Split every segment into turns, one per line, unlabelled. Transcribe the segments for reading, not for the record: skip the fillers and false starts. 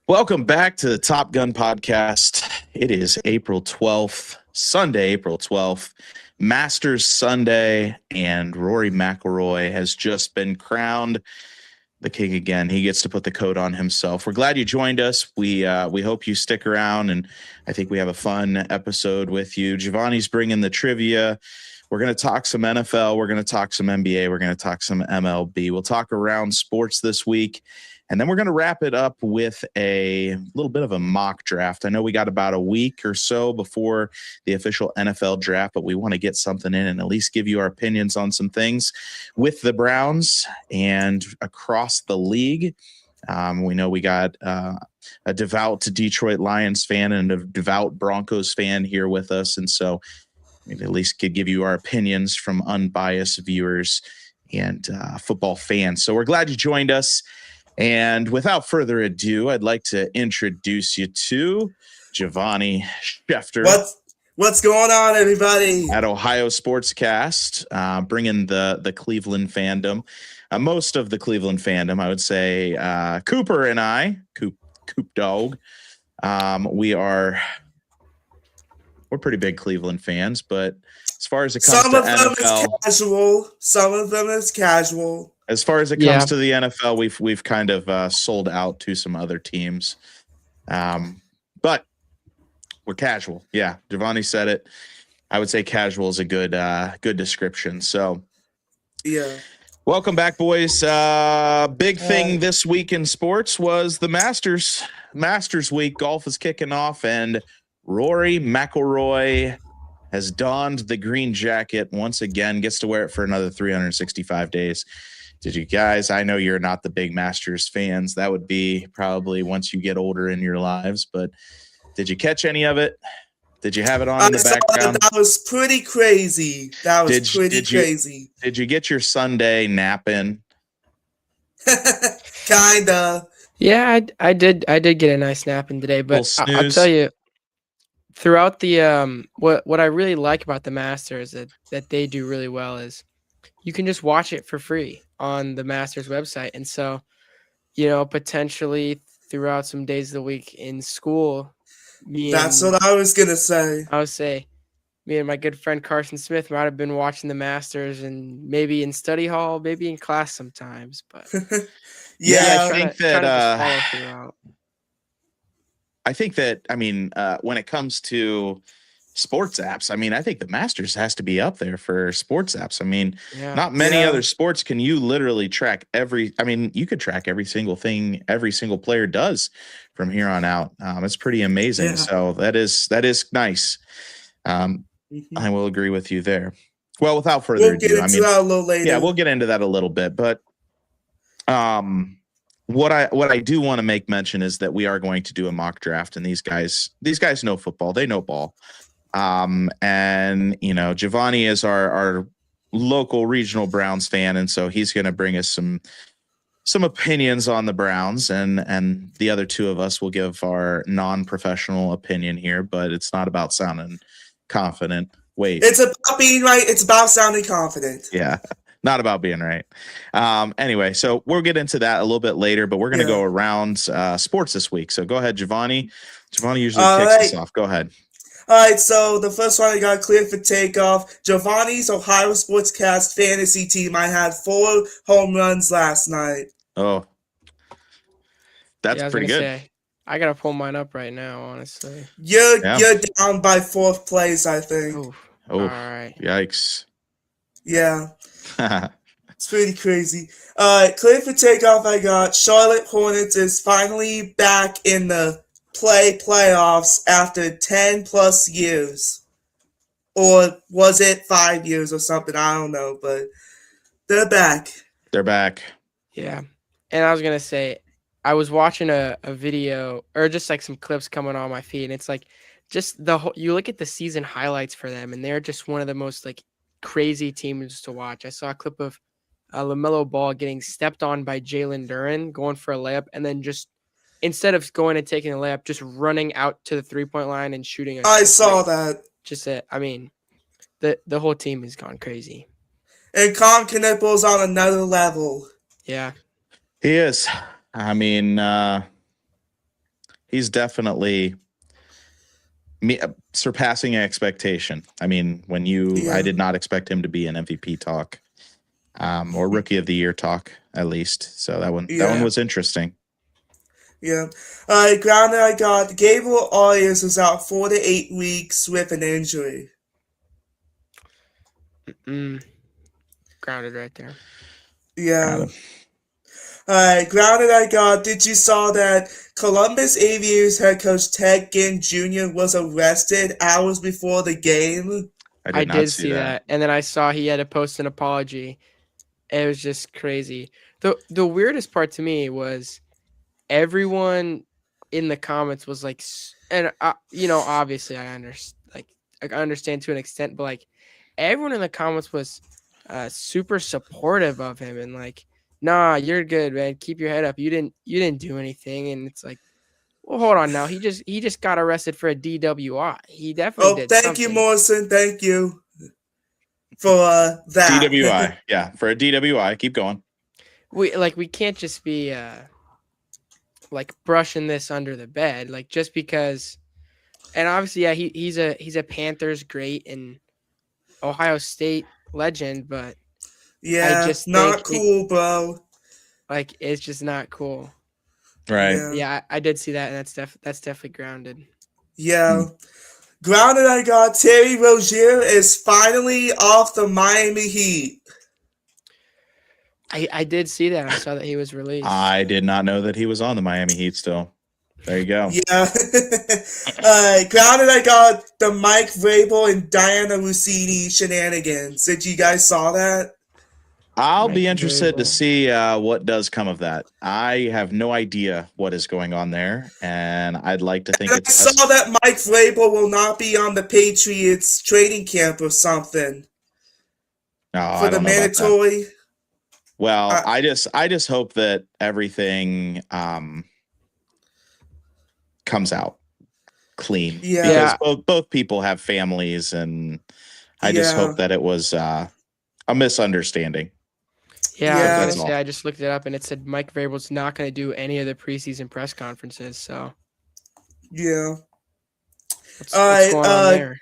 Welcome back to the Top Gun Podcast. It is April 12th, Sunday, April 12th, Masters Sunday, and Rory McIlroy has just been crowned the king again. He gets to put the coat on himself. We're glad you joined us. We hope you stick around, and I think we have a fun episode with you. Giovanni's bringing the trivia. We're going to talk some NFL. We're going to talk some NBA. We're going to talk some MLB. We'll talk around sports this week. And then we're going to wrap it up with a little bit of a mock draft. I know we got about a week or so before the official NFL draft, but we want to get something in and at least give you our opinions on some things with the Browns and across the league. We know we got a devout Detroit Lions fan and a devout Broncos fan here with us. And so we at least could give you our opinions from unbiased viewers and football fans. So we're glad you joined us. And without further ado, I'd like to introduce you to Giovanni Schefter.
What's going on, everybody?
At Ohio Sportscast, bringing the Cleveland fandom, most of the Cleveland fandom, I would say. Cooper and I, Coop Dog, we're pretty big Cleveland fans, but as far as it comes to NFL,
some of them is casual.
As far as it comes to the NFL, we've kind of sold out to some other teams, but we're casual. Yeah, Giovanni said it. I would say casual is a good description. So,
yeah.
Welcome back, boys. Big thing this week in sports was the Masters week. Golf is kicking off, and Rory McIlroy has donned the green jacket once again. Gets to wear it for another 365 days. Did you guys, I know you're not the big Masters fans. That would be probably once you get older in your lives, but did you catch any of it? Did you have it on in the background?
That was pretty crazy. Crazy.
Did you get your Sunday nap in?
Kinda.
Yeah, I did get a nice nap in today, but I'll tell you, throughout the what I really like about the Masters that they do really well is you can just watch it for free on the Masters website. And so, potentially throughout some days of the week in school,
that's what I was going to say.
I would say me and my good friend Carson Smith might have been watching the Masters, and maybe in study hall, maybe in class sometimes. But
I think that when it comes to sports apps, I think the Masters has to be up there for sports apps. Not many other sports can you literally track you could track every single thing every single player does from here on out. It's pretty amazing. Yeah. So that is nice. I will agree with you there. Well, without further ado, we'll get into that a little bit, but what I do want to make mention is that we are going to do a mock draft, and these guys know football, they know ball. And Giovanni is our local regional Browns fan, and so he's going to bring us some opinions on the Browns, and the other two of us will give our non-professional opinion here, but it's not about sounding confident. Wait,
it's about being right. It's about sounding confident.
Yeah, not about being right. Anyway, so we'll get into that a little bit later, but we're going to go around sports this week. So go ahead, Giovanni. Giovanni usually kicks us off. Go ahead.
All right, so the first one I got cleared for takeoff. Giovanni's Ohio Sportscast fantasy team. I had 4 home runs last night.
Oh, that's pretty good.
Say, I gotta pull mine up right now, honestly.
You're down by 4th place, I think.
Oh,
all right. Yikes.
Yeah. It's pretty crazy. Cleared for takeoff, I got Charlotte Hornets is finally back in the playoffs after 10 plus years, or was it 5 years or something? I don't know, but they're back.
Yeah. And I was gonna say, I was watching a video, or just like some clips coming on my feed, and it's like just you look at the season highlights for them, and they're just one of the most like crazy teams to watch. I saw a clip of LaMelo Ball getting stepped on by Jalen Duren, going for a layup, and then just instead of going and taking a layup, just running out to the 3-point line and shooting.
I saw that.
Just it. The whole team has gone crazy.
And Colin Knipple's on another level.
Yeah.
He is. he's definitely surpassing expectation. I mean, I did not expect him to be an MVP talk, or Rookie of the Year talk at least. So that one was interesting.
Yeah. Grounded, I got Gabriel Arias is out 4 to 8 weeks with an injury.
Grounded right there.
Yeah. Grounded, I got. Did you saw that Columbus Aviators head coach Ted Ginn Jr. was arrested hours before the game?
I did see that.
And then I saw he had to post an apology. It was just crazy. The weirdest part to me was everyone in the comments was like, and obviously I understand to an extent, but like everyone in the comments was super supportive of him and like, nah, you're good, man. Keep your head up. You didn't do anything. And it's like, well, hold on now. He just got arrested for a DWI. He definitely did.
Thank you, Morrison. Thank you for that.
DWI. Yeah, for a DWI. Keep going.
We can't just be like brushing this under the bed, like just because. And obviously, yeah, he's a Panthers great and Ohio State legend, but
yeah,
I just
not cool, bro.
Like it's just not cool.
Right.
Yeah, I did see that, and that's definitely grounded.
Yeah. Grounded, I got Terry Rozier is finally off the Miami Heat.
I did see that. I saw that he was released.
I did not know that he was on the Miami Heat still. There you go.
Yeah. Grounded, I got the Mike Vrabel and Diana Rossini shenanigans. Did you guys saw that?
I'll be interested to see what does come of that. I have no idea what is going on there, and I'd like to think
I saw that Mike Vrabel will not be on the Patriots training camp or something.
No,
for the mandatory.
Well, I just hope that everything comes out clean.
Yeah.
Because both people have families, and I just hope that it was a misunderstanding.
Yeah, I just looked it up, and it said Mike Vrabel's not going to do any of the preseason press conferences. So,
yeah.
What's going on there?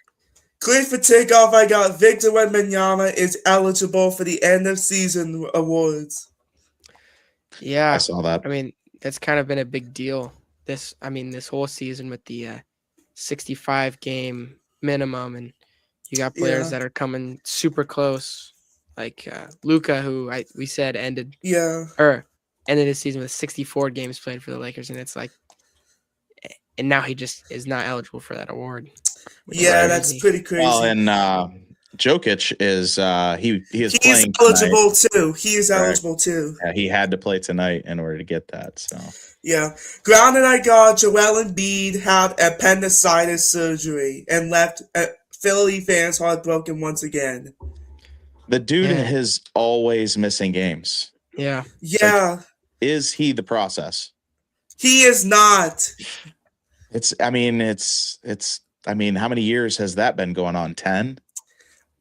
Clear for takeoff. I got Victor Wembanyama is eligible for the end of season awards.
Yeah,
I saw that.
I mean, that's kind of been a big deal. This whole season with the 65 game minimum, and you got players that are coming super close. Like Luka, who we said ended his season with 64 games played for the Lakers, and it's like, and now he just is not eligible for that award.
Yeah, that's pretty crazy.
Well, and Jokic is he's playing
eligible
tonight.
too. He is eligible too.
Yeah, he had to play tonight in order to get that. So
yeah, grounded. I got Joel Embiid had appendicitis surgery and left Philly fans heartbroken once again.
The dude is always missing games.
Yeah.
Yeah.
Like, is he the process?
He is not.
I mean, how many years has that been going on? 10?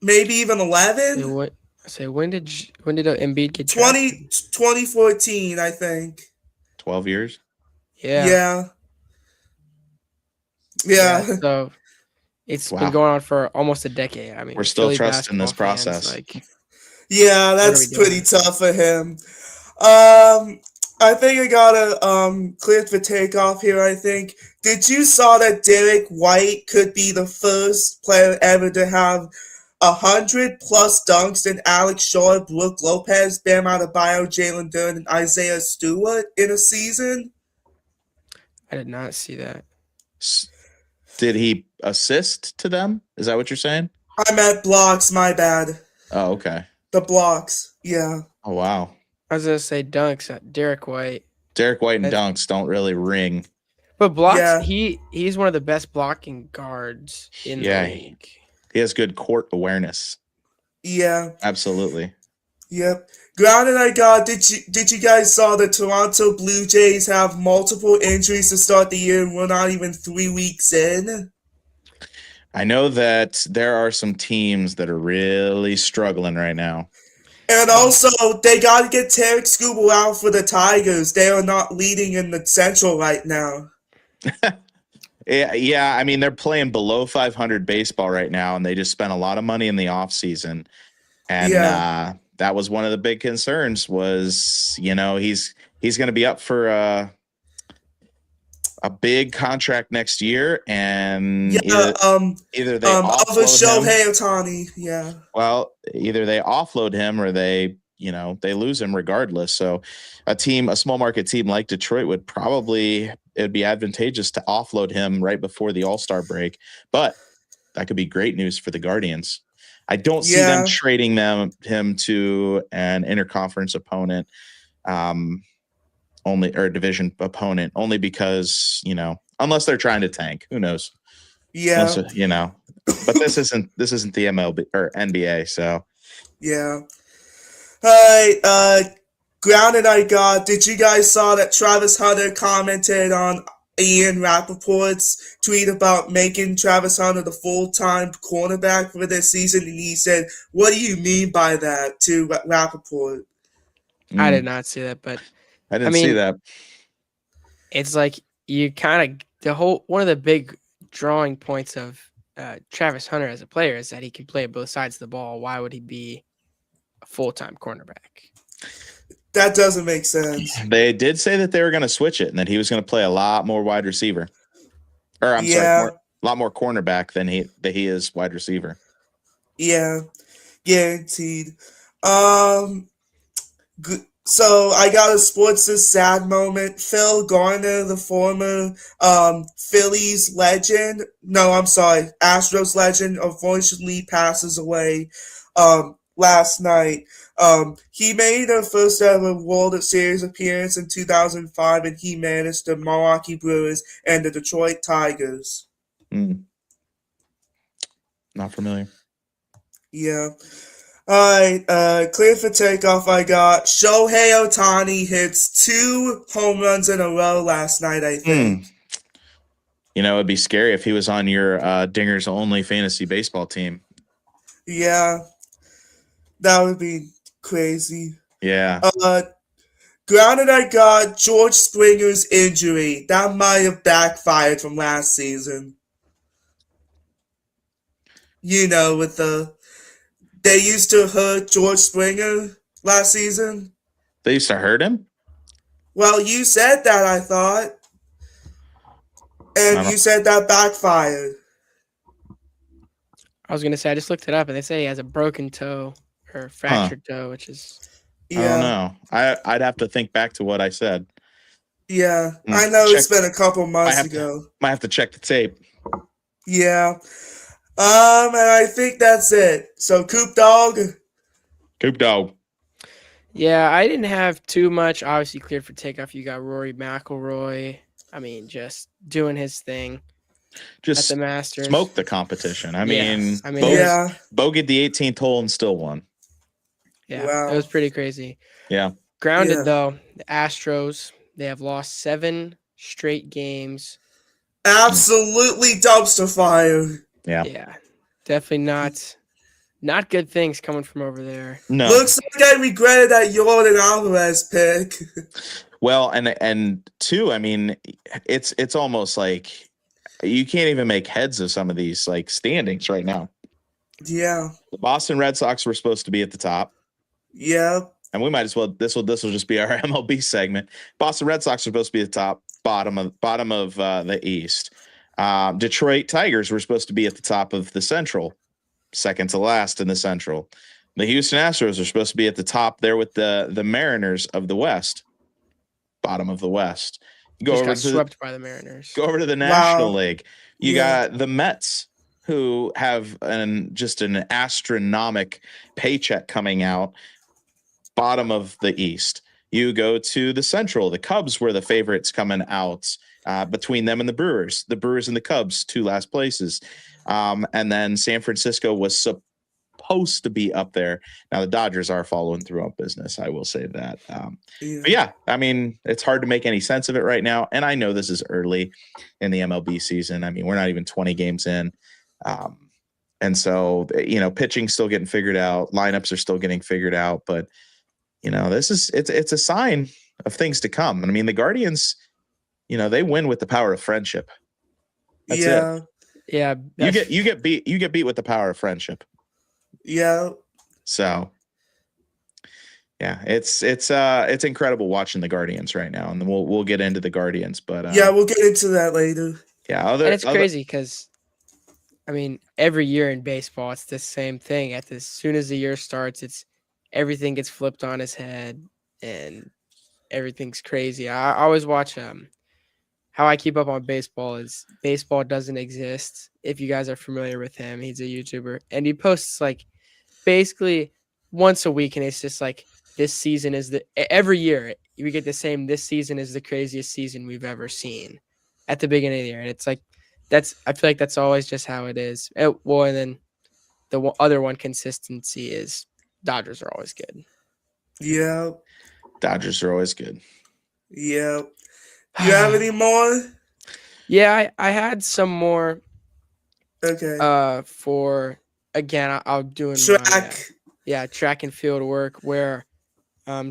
Maybe even 11?
When did Embiid get drafted?
2014, I think.
12 years?
Yeah.
So it's been going on for almost a decade. I mean,
we're still trusting this process.
Yeah, that's pretty tough for him. I think I got a cleared for takeoff here, I think. Did you saw that Derek White could be the first player ever to have 100+ dunks than Alex Shaw, Brooke Lopez, Bam Adebayo, Jalen Duren, and Isaiah Stewart in a season?
I did not see that.
Did he assist to them? Is that what you're saying?
I meant blocks, my bad.
Oh, okay.
The blocks, yeah.
Oh, wow.
I was going to say dunks, Derek White.
Derek White and dunks don't really ring.
But blocks, he's one of the best blocking guards in the league.
He has good court awareness.
Yeah.
Absolutely.
Yep. Grounded, I got. Did you guys saw the Toronto Blue Jays have multiple injuries to start the year and we're not even 3 weeks in?
I know that there are some teams that are really struggling right now.
And also, they got to get Tarek Skubal out for the Tigers. They are not leading in the Central right now.
Yeah. I mean, they're playing below 500 baseball right now, and they just spent a lot of money in the offseason. And
Yeah.
that was one of the big concerns was, he's going to be up for a big contract next year, and
Yeah.
either they
Of a
offload him.
Shohei Ohtani. Yeah.
Well, either they offload him or they lose him regardless. So a small market team like Detroit it'd be advantageous to offload him right before the All-Star break. But that could be great news for the Guardians. I don't see them trading him to an interconference opponent, or a division opponent, only because, unless they're trying to tank. Who knows?
Yeah.
But this isn't the MLB or NBA, so
yeah. All right, grounded I got. Did you guys saw that Travis Hunter commented on Ian Rappaport's tweet about making Travis Hunter the full-time cornerback for this season? And he said, "What do you mean by that?" to Rappaport.
I did not see that, but
I didn't see that.
It's like you kind of one of the big drawing points of Travis Hunter as a player is that he can play both sides of the ball. Why would he be a full-time cornerback?
That doesn't make sense.
They did say that they were going to switch it and that he was going to play a lot more wide receiver. Or sorry, a lot more cornerback than he is wide receiver.
Yeah, guaranteed. So I got a sports sad moment. Phil Garner, the former Phillies legend, Astros legend, unfortunately passes away last night. He made a first ever World Series appearance in 2005, and he managed the Milwaukee Brewers and the Detroit Tigers.
Not familiar.
Yeah. All right, clear for takeoff. I got Shohei Ohtani hits 2 home runs in a row last night, I think.
It'd be scary if he was on your Dingers Only fantasy baseball team.
Yeah, that would be crazy.
Yeah.
Grounded, I got George Springer's injury. That might have backfired from last season. They used to hurt George Springer last season.
They used to hurt him?
Well, you said that, I thought. And you said that backfired.
I was going to say, I just looked it up, and they say he has a broken toe or fractured toe, which is...
I don't know. I'd have to think back to what I said.
Yeah, I know it's been a couple months ago.
Might have to check the tape.
Yeah. And I think that's it. So, Coop Dog.
Yeah, I didn't have too much. Obviously, cleared for takeoff. You got Rory McIlroy. I mean, just doing his thing.
Just
at the Masters.
Smoke the competition. I
mean,
bogeyed the 18th hole and still won.
Yeah, wow. It was pretty crazy.
Yeah.
Grounded, though, the Astros, they have lost 7 straight games.
Absolutely dumpster fire.
Yeah.
Yeah. Definitely not good things coming from over there.
No. Looks like I regretted that Jordan Alvarez pick.
Well, and two, I mean, it's almost like you can't even make heads of some of these like standings right now.
Yeah.
The Boston Red Sox were supposed to be at the top.
Yeah.
And we might as well this will just be our MLB segment. Boston Red Sox are supposed to be at the top, bottom of the East. Detroit Tigers were supposed to be at the top of the Central, second to last in the Central. The Houston Astros are supposed to be at the top there with the Mariners of the West, bottom of the West.
Swept by the Mariners.
Go over to the National League. You got the Mets, who have just an astronomical paycheck coming out, bottom of the East. You go to the Central. The Cubs were the favorites coming out between them and the Brewers. The Brewers and the Cubs, 2 last places. And then San Francisco was supposed to be up there. Now, the Dodgers are following through on business. I will say that. But yeah, I mean, it's hard to make any sense of it right now. And I know this is early in the MLB season. I mean, we're not even 20 games in. And so, pitching's still getting figured out. Lineups are still getting figured out. But, it's a sign of things to come. And I mean, the Guardians, they win with the power of friendship. That's
yeah.
it.
Yeah,
You get beat with the power of friendship.
Yeah.
So yeah, it's incredible watching the Guardians right now, and then we'll get into the Guardians, but
Yeah, we'll get into that later.
yeah,
and it's crazy because, I mean, every year in baseball, it's the same thing. As soon as the year starts, everything gets flipped on its head, and everything's crazy. I always watch how I keep up on baseball is Baseball Doesn't Exist. If you guys are familiar with him, he's a YouTuber, and he posts like basically once a week, and it's just like, this season is every year we get the same. This season is the craziest season we've ever seen at the beginning of the year, and it's like I feel like that's always just how it is. Well, and then the other one, consistency, is Dodgers are always good.
Yeah.
Dodgers are always good.
Yeah. You have any more?
Yeah, I had some more.
Okay.
For again, I'll doing
Track.
my track and field work where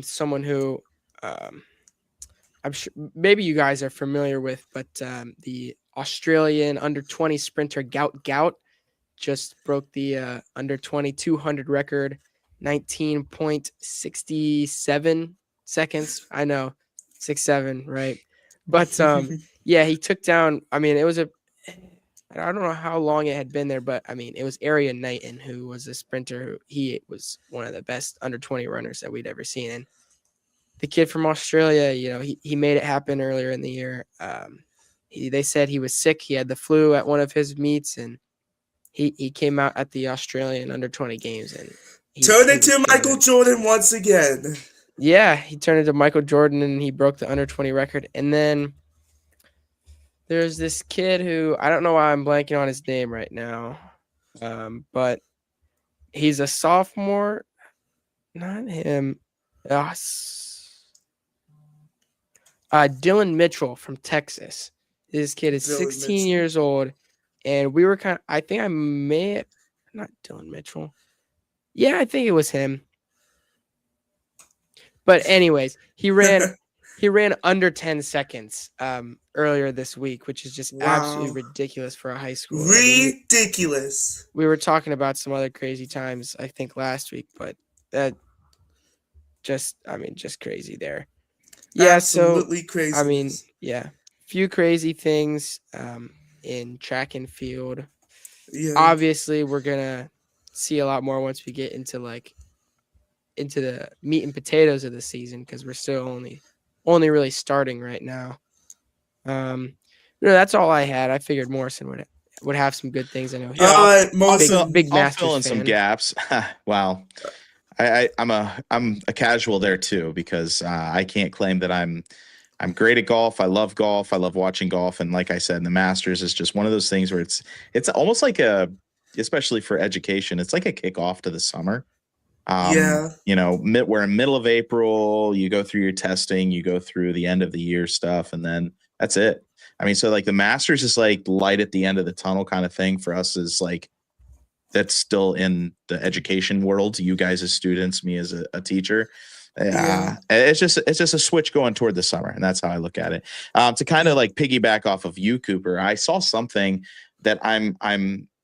someone who I'm sure maybe you guys are familiar with, but the Australian under-20 sprinter Gout just broke the under 20 200 record, 19.67 seconds. I know, 6'7", right? But yeah, he took down. I mean, it was I don't know how long it had been there, but I mean, it was Arian Knighton, who was a sprinter. He was one of the best under 20 runners that we'd ever seen. And the kid from Australia, he made it happen earlier in the year. They said he was sick. He had the flu at one of his meets, and he came out at the Australian under 20 games and
turned into Michael Jordan once again.
Yeah, he turned into Michael Jordan and he broke the under 20 record. And then there's this kid who I don't know why I'm blanking on his name right now, but he's a sophomore. Not him. Dylan Mitchell from Texas. This kid is 16 years old, and we were I think I may have, not Dylan Mitchell. Yeah, I think it was him. But anyways, he ran under 10 seconds earlier this week, which is just absolutely ridiculous for a high school.
Ridiculous.
We were talking about some other crazy times, I think, last week, but that just crazy there. Yeah,
absolutely crazy.
I mean, yeah, few crazy things in track and field.
Yeah.
Obviously, we're gonna see a lot more once we get into the meat and potatoes of the season, because we're still only really starting right now. That's all I had. I figured Morrison would have some good things. I know.
Yeah,
big Masters
fill in
fan.
some gaps. Wow. I'm a casual there too, because I can't claim that I'm great at golf. I love golf. I love watching golf. And like I said, the Masters is just one of those things where it's almost like especially for education, it's like a kickoff to the summer.
Yeah.
We're in middle of April, you go through your testing, you go through the end of the year stuff, and then that's it. I mean, so like the Masters is like light at the end of the tunnel kind of thing for us, is like, that's still in the education world. You guys as students, me as a teacher.
Yeah.
It's just a switch going toward the summer, and that's how I look at it. To kind of like piggyback off of you, Cooper, I saw something that I'm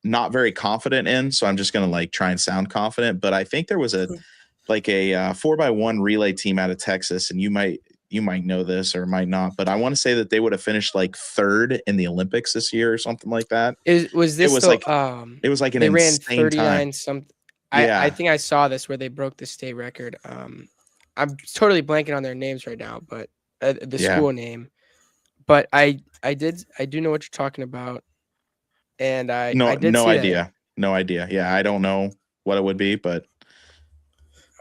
not very confident in, so I'm just gonna like try and sound confident. But I think there was a 4x1 relay team out of Texas, and you might know this or might not, but I want to say that they would have finished like third in the Olympics this year or something like that.
It was like
an
they ran
insane
39
time.
something.
Yeah.
I think I saw this where they broke the state record. I'm totally blanking on their names right now, but the school name. But I do know what you're talking about, and I did
no
see
idea.
that.
No idea. Yeah, I don't know what it would be, but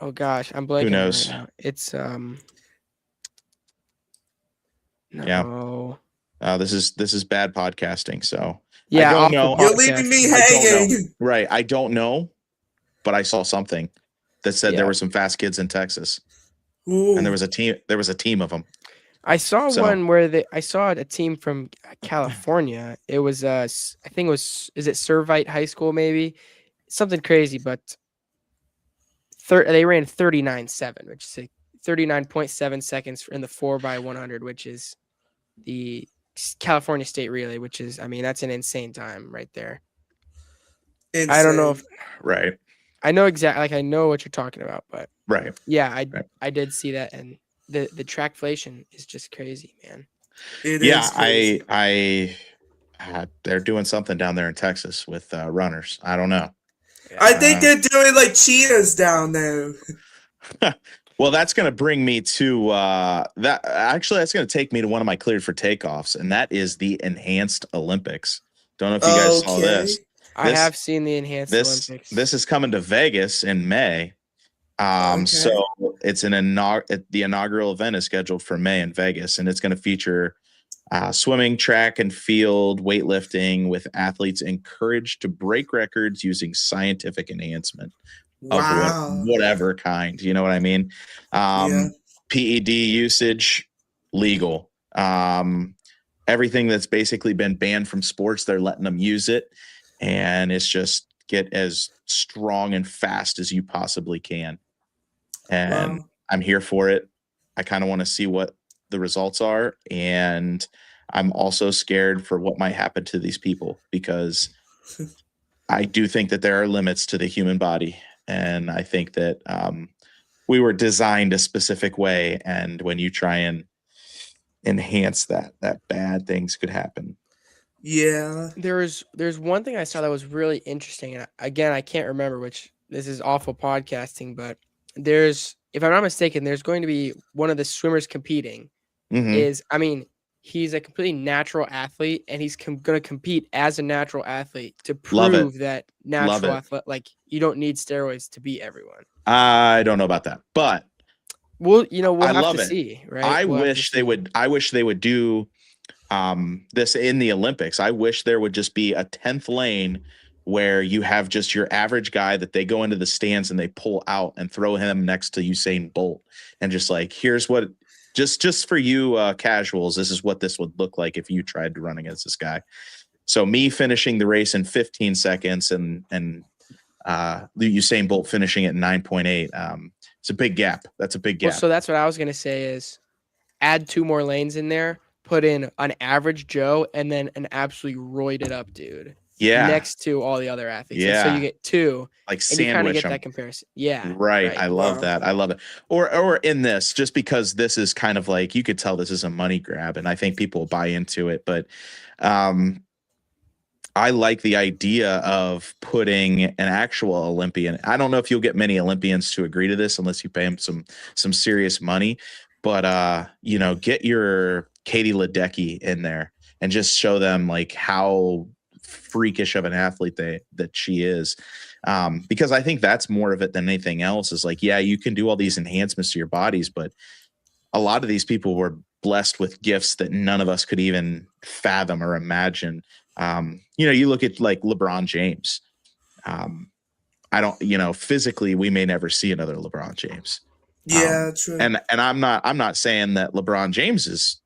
oh gosh, I'm blanking.
Who knows?
Right now. It's
no. This is bad podcasting. So
yeah,
I don't know.
You're leaving me hanging.
Right. I don't know, but I saw something that said there were some fast kids in Texas.
Ooh.
And there was a team of them.
I saw one where I saw a team from California. It was I think it was, is it Servite High School maybe? Something crazy, but they ran 39.7, which is 39.7 seconds in the 4x100, which is the California State Relay, which is, I mean, that's an insane time right there.
Insane.
I don't know if
Right.
I know exactly, like I know what you're talking about, but
Right.
yeah,
Right.
I did see that, and the trackflation is just crazy, man.
It
Yeah,
is crazy.
they're doing something down there in Texas with runners. I don't know.
I think they're doing like cheetahs down there.
Well, that's going to bring me to that. Actually, that's going to take me to one of my cleared for takeoffs, and that is the Enhanced Olympics. Don't know if you guys saw this.
I have seen the Enhanced Olympics.
This is coming to Vegas in May. So it's the inaugural event is scheduled for May in Vegas, and it's going to feature swimming, track and field, weightlifting, with athletes encouraged to break records using scientific enhancement of whatever kind. You know what I mean? PED usage legal. Everything that's basically been banned from sports, they're letting them use it, and it's just get as strong and fast as you possibly can. And I'm here for it. I kind of want to see what the results are, and I'm also scared for what might happen to these people, because I do think that there are limits to the human body, and I think that we were designed a specific way, and when you try and enhance that bad things could happen.
Yeah.
There's one thing I saw that was really interesting, and again, I can't remember which. This is awful podcasting, but there's, if I'm not mistaken, there's going to be one of the swimmers competing. I mean, he's a completely natural athlete, and he's going to compete as a natural athlete to prove that natural athlete, like, you don't need steroids to beat everyone.
I don't know about that, but
we'll have to see, right?
I wish they would do this in the Olympics. I wish there would just be a 10th lane where you have just your average guy that they go into the stands and they pull out and throw him next to Usain Bolt, and just like, here's what, just for you casuals, this is what this would look like if you tried to run against this guy. So me finishing the race in 15 seconds and Usain Bolt finishing at 9.8. It's a big gap. That's a big gap.
Well, so that's what I was going to say is add 2 more lanes in there, put in an average Joe, and then an absolutely roided up dude.
Yeah.
Next to all the other athletes.
Yeah.
And so you get 2.
Like,
and you kind of get
them.
that comparison. Yeah.
Right. I love that. I love it. Or in this, just because this is kind of like, you could tell this is a money grab, and I think people will buy into it. But I like the idea of putting an actual Olympian. I don't know if you'll get many Olympians to agree to this unless you pay them some serious money. But get your Katie Ledecky in there and just show them like how freakish of an athlete that she is. Because I think that's more of it than anything else, is like, yeah, you can do all these enhancements to your bodies, but a lot of these people were blessed with gifts that none of us could even fathom or imagine. You look at like LeBron James. Physically we may never see another LeBron James.
Yeah, true.
And I'm not saying that LeBron James is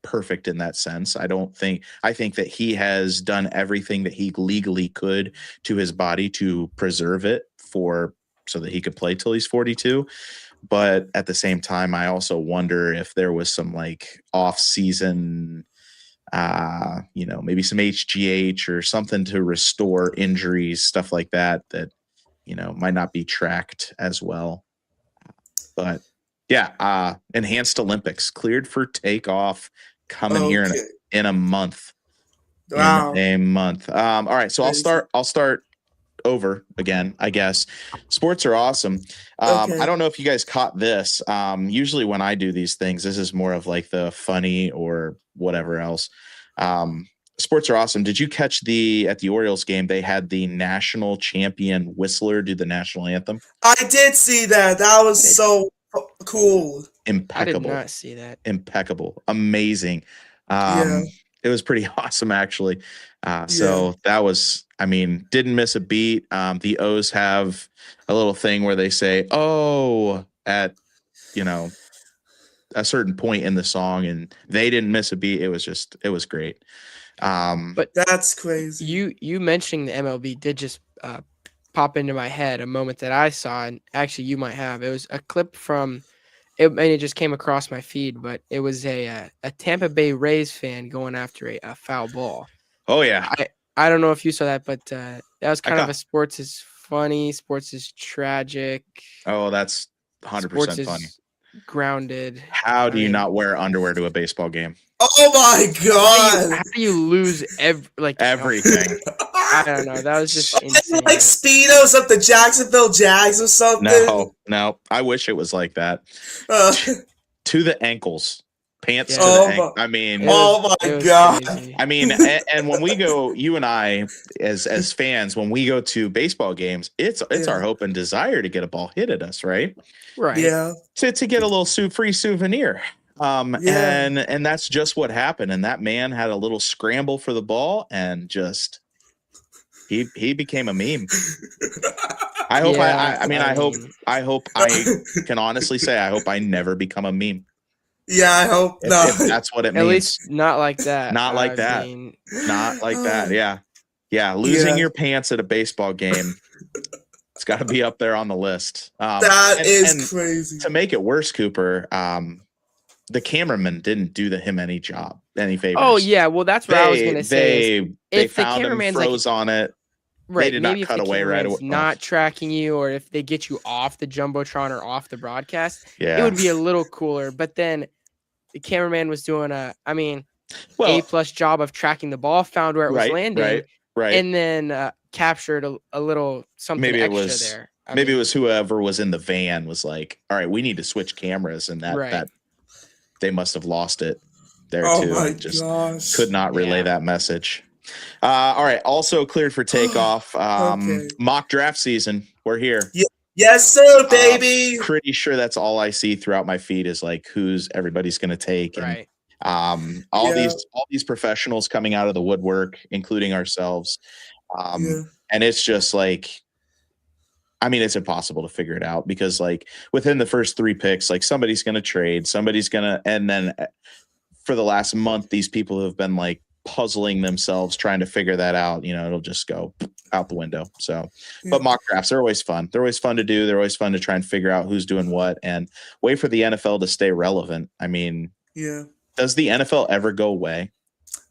perfect in that sense. I think that he has done everything that he legally could to his body to preserve it so that he could play till he's 42. But at the same time, I also wonder if there was some like off season, maybe some HGH or something to restore injuries, stuff like that might not be tracked as well. But yeah, Enhanced Olympics cleared for takeoff, coming here in a month.
Wow.
In a month. All right, so I'll start over again, I guess. Sports are awesome. I don't know if you guys caught this. Usually when I do these things, this is more of like the funny or whatever else. Sports are awesome. Did you catch at the Orioles game, they had the national champion whistler do the national anthem?
I did see that. That was so cool.
Impeccable.
I did not see that.
Impeccable. Amazing. It was pretty awesome, actually. So that was, didn't miss a beat. The O's have a little thing where they say, "Oh," at, a certain point in the song, and they didn't miss a beat. It was great.
But
that's crazy.
You mentioning the MLB did just pop into my head a moment that I saw, and actually you might have. It was a clip from it just came across my feed, but it was a Tampa Bay Rays fan going after a foul ball.
Oh yeah,
I don't know if you saw that, but that was kind of
caught-
a sports is funny, sports is tragic,
oh that's 100%
sports
funny.
is grounded.
How do
I
you
mean,
not wear underwear to a baseball game?
Oh my
How
god!
do you lose
Everything.
I don't know. That was just insane.
Like Speedos of the Jacksonville Jags or something.
No. I wish it was like that.
Uh,
To the ankles, pants
Yeah.
to the
Oh
ankle.
my-
I mean,
It was-
my
it was
God.
crazy.
I mean, and when we go, you and I, as fans, when we go to baseball games, it's
Yeah.
our hope and desire to get a ball hit at us, right?
Right.
yeah.
To get a little free souvenir.
Yeah.
And that's just what happened. And that man had a little scramble for the ball and just he became a meme. I hope
Yeah,
I hope I can honestly say I hope I never become a meme.
Yeah, I hope
If,
not.
if that's what it
At
means.
least not like that.
Not like that.
mean,
Not like that. Yeah. Yeah. Losing
Yeah.
your pants at a baseball game. It's got to be up there on the list.
That
and-
is
and
crazy.
to make it worse, Cooper, the cameraman didn't do him any favors.
Oh yeah, well that's what I was gonna say. Is
They
if the
found him,
cameraman's,
froze on it.
right,
did not
maybe if
cut
the
away right
cameraman's
away.
not tracking you, or if they get you off the jumbotron or off the broadcast,
Yeah.
it would be a little cooler. But then the cameraman was doing
well,
A+ job of tracking the ball, found where it was
right,
landing,
right.
and then captured a little something
Maybe it
extra
was-
there.
Maybe it was whoever was in the van was like, all right, we need to switch cameras. And
Right.
that they must have lost it there
Oh
too.
my
and just
gosh.
could not relay
Yeah.
that message. All right. Also cleared for takeoff.
Okay.
Mock draft season. We're here.
Yes, sir, baby.
Pretty sure that's all I see throughout my feed is like who's everybody's going to take. And
right.
all
Yeah.
these professionals coming out of the woodwork, including ourselves.
Yeah.
And it's just like, I mean, it's impossible to figure it out because like within the first 3 picks, like somebody's going to trade, and then for the last month, these people have been like puzzling themselves, trying to figure that out. You know, it'll just go out the window. So, but mock drafts are always fun. They're always fun to do. They're always fun to try and figure out who's doing what and wait for the NFL to stay relevant. I mean,
Yeah.
does the NFL ever go away?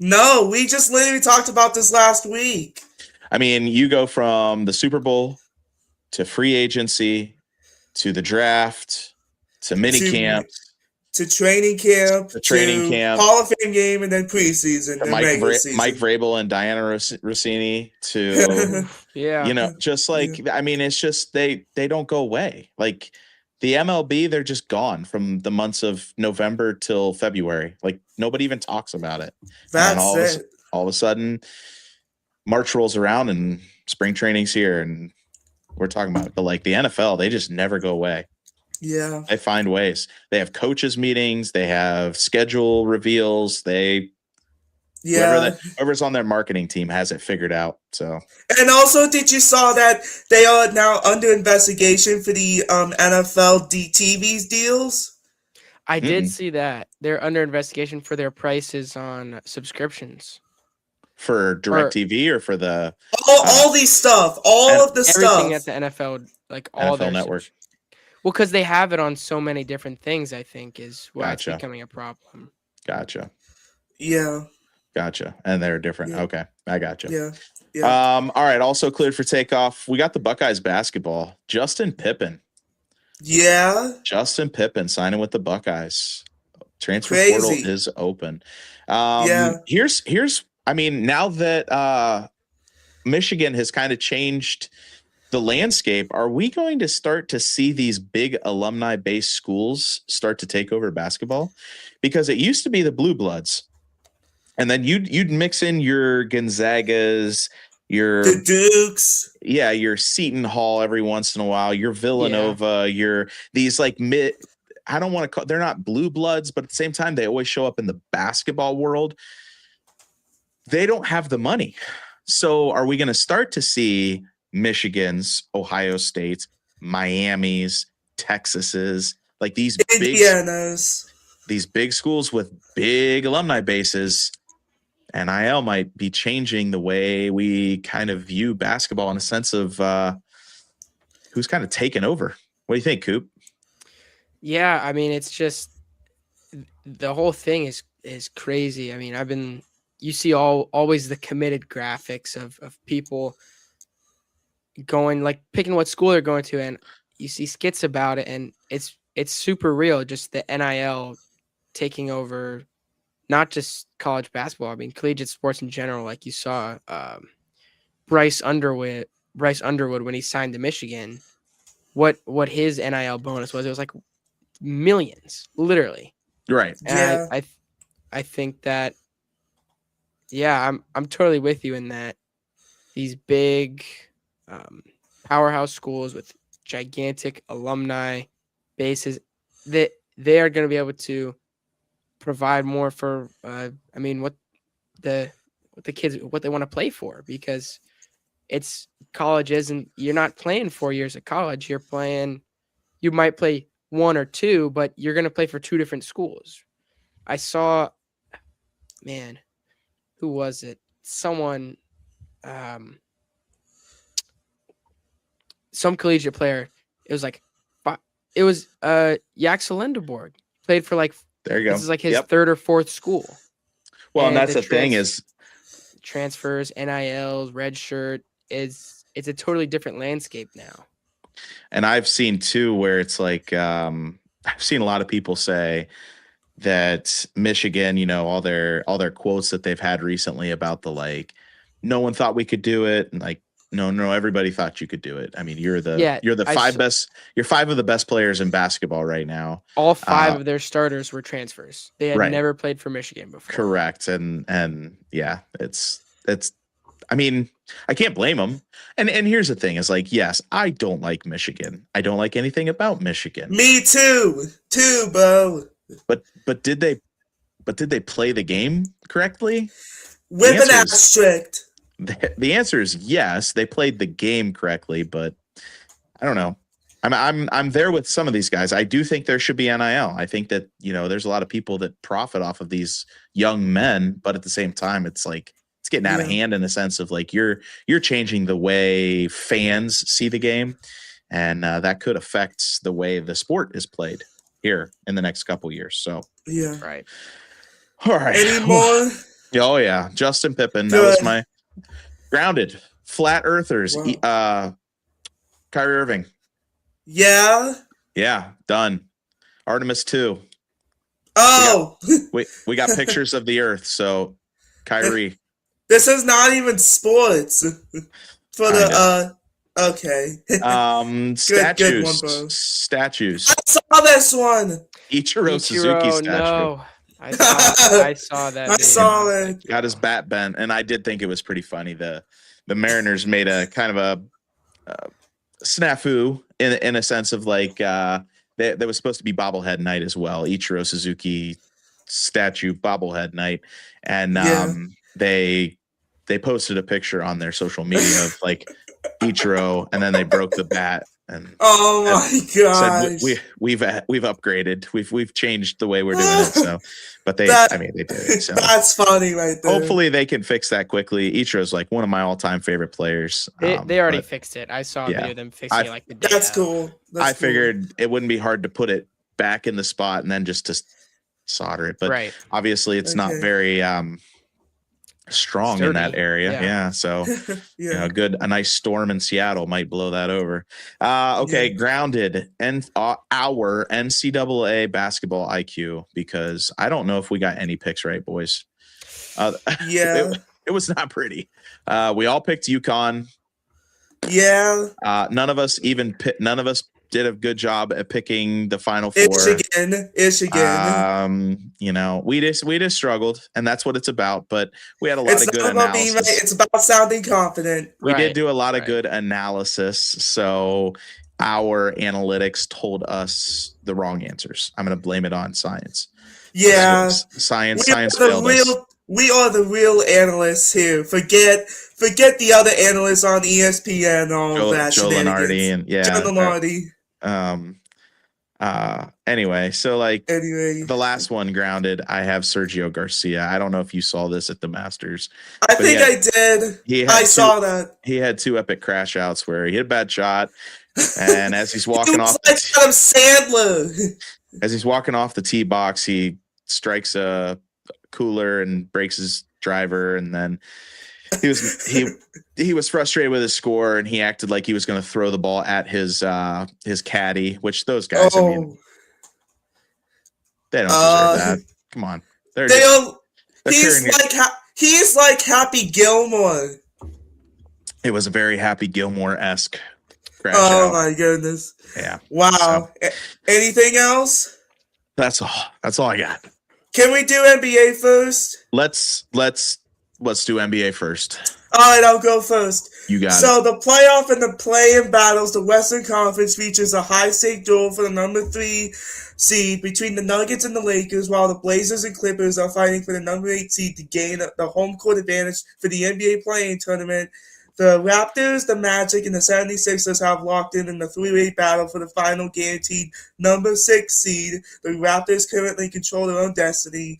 No, we just literally talked about this last week.
I mean, you go from the Super Bowl to free agency to the draft to mini
To
camps
To training camp,
To training
to
camp.
Hall of Fame game, and then preseason,
to
and
Mike,
regular season.
Mike Vrabel and Diana Rossini to
Yeah.
you know, just like I mean, it's just they don't go away. Like the MLB, they're just gone from the months of November till February. Like nobody even talks about it.
That's
all
it.
All of a sudden, March rolls around and spring training's here, and we're talking about it. But like the NFL, they just never go away.
Yeah.
They find ways. They have coaches meetings. They have schedule reveals.
Yeah.
Whoever's on their marketing team has it figured out. So
And also, did you saw that they are now under investigation for the NFL DTV's deals?
I did see that. They're under investigation for their prices on subscriptions.
for DirecTV or for the
All these stuff, all of the
Everything
stuff.
at the NFL, like all
NFL
their
Network.
Well, because they have it on so many different things, I think is why
Gotcha.
it's becoming a problem.
Gotcha.
Yeah,
And they're different.
Yeah.
Okay. I gotcha.
yeah.
All right. Also cleared for takeoff. We got the Buckeyes basketball. Justin Pippen signing with the Buckeyes. Transfer portal
Crazy.
is open.
Yeah.
Here's I mean, now that Michigan has kind of changed the landscape, are we going to start to see these big alumni based schools start to take over basketball? Because it used to be the blue bloods. And then you'd mix in your Gonzagas, your
The Dukes.
your Seton Hall every once in a while, your Villanova, your these like I don't want to call, they're not blue bloods, but at the same time, they always show up in the basketball world. They don't have the money. So are we going to start to see Michigans, Ohio States, Miamis, Texases, like these
Indiana's.
big schools with big alumni bases? NIL might be changing the way we kind of view basketball in a sense of who's kind of taken over. What do you think, Coop?
Yeah, I mean, it's just the whole thing is crazy. I mean, you see always the committed graphics of people going, like, picking what school they're going to, and you see skits about it, and it's super real. Just the NIL taking over not just college basketball. I mean, collegiate sports in general. Like you saw Bryce Underwood when he signed to Michigan. What his NIL bonus was? It was like millions, literally.
Right.
And
Yeah.
I think that, yeah, I'm totally with you in that these big powerhouse schools with gigantic alumni bases, that they are going to be able to provide more for I mean, what the kids, what they want to play for, because it's college isn't, you're not playing 4 years of college. You might play 1 or 2, but you're going to play for 2 different schools. I saw, man, who was it? Someone, some collegiate player. It was like, Yaxel Lindeborg played for, like,
There you go.
this is like his
Yep.
3rd or 4th school.
Well, and
And
that's the thing is,
transfers, NILs, red shirt, it's a totally different landscape now.
and I've seen too where it's like I've seen a lot of people say that Michigan, all their quotes that they've had recently about the, like, no one thought we could do it, and like, no, everybody thought you could do it. I mean, you're the you're 5 of the best players in basketball right now.
All 5 of their starters were transfers. They had
Right.
never played for Michigan before.
Correct. And yeah, it's I mean, I can't blame them. And here's the thing is, like, yes, I don't like Michigan. I don't like anything about Michigan.
Me too, Bo.
But did they play the game correctly?
With an
answer is-
asterisk.
The answer is yes, they played the game correctly, but I don't know. I'm there with some of these guys. I do think there should be NIL. I think that, there's a lot of people that profit off of these young men, but at the same time, it's like it's getting out of hand in the sense of, like, you're changing the way fans see the game, and that could affect the way the sport is played here in the next couple years. So
Yeah.
Right.
all right.
Any more?
Oh yeah, Justin Pippen. That
Good.
was my grounded. Flat Earthers.
Wow.
Kyrie Irving.
Yeah.
Yeah, done. Artemis 2.
Oh,
We got pictures of the Earth. So Kyrie.
this is not even sports. For the okay.
Statues.
one, Bo.
Statues.
I saw this one.
Ichiro Suzuki statue.
No. I saw that.
I
video.
saw it.
Got his bat bent, and I did think it was pretty funny. The Mariners made a kind of a snafu in a sense of, like, there was supposed to be bobblehead night as well. Ichiro Suzuki statue bobblehead night, and they posted a picture on their social media of, like, Ichiro, and then they broke the bat. And
Oh my gosh.
said, we've upgraded. We've changed the way we're doing it. So, but they did it. So
That's funny right there.
hopefully they can fix that quickly. Ichiro's like one of my all-time favorite players.
They already
but
fixed it. I saw a
yeah.
video of them fixing it, like, the day
That's
of.
cool. That's
I
cool.
figured it wouldn't be hard to put it back in the spot and then just to solder it. But
Right.
obviously it's not
Okay.
very strong in that
Sturdy.
area.
Yeah.
Yeah. So
Yeah.
a nice storm in Seattle might blow that over. Okay,
Yeah.
grounded and our NCAA basketball IQ, because I don't know if we got any picks right, boys.
Yeah.
It was not pretty. We all picked UConn.
Yeah.
None of us did a good job at picking the Final Four.
Ish again.
We just struggled, and that's what it's about. But we had a lot
It's
of good
not about being
analysis.
right. It's about sounding confident.
We did
Right,
do a lot of
right.
good analysis, so our analytics told us the wrong answers. I'm going to blame it on science.
Yeah.
Science
We are
failed us.
We are the real analysts here. Forget the other analysts on ESPN and all that.
Joe Lenardi and
Joe Lenardi.
Anyway, so, like,
Anyway,
the last one, grounded, I have Sergio Garcia. I don't know if you saw this at the Masters.
I
but
think
yeah,
I did.
He had
I saw that.
He had 2 epic crash outs where he hit a bad shot, and as he's walking
It was
off,
like Adam Sandler.
as he's walking off the tee box, he strikes a cooler and breaks his driver, and then he was frustrated with his score, and he acted like he was going to throw the ball at his caddy, which those guys, I mean, they don't deserve that. Come on, they're
he's like Happy Gilmore.
It was a very Happy Gilmore-esque crash
Oh
out.
my goodness!
Yeah.
Wow. So, anything else?
That's all. That's all I got.
Can we do NBA first?
Let's do NBA first.
All right, I'll go first.
You got it.
So the playoff and the play-in battles, the Western Conference features a high-stake duel for the number 3 seed between the Nuggets and the Lakers, while the Blazers and Clippers are fighting for the number 8 seed to gain the home court advantage for the NBA play-in tournament. The Raptors, the Magic, and the 76ers have locked in the three-way battle for the final guaranteed number 6 seed. The Raptors currently control their own destiny.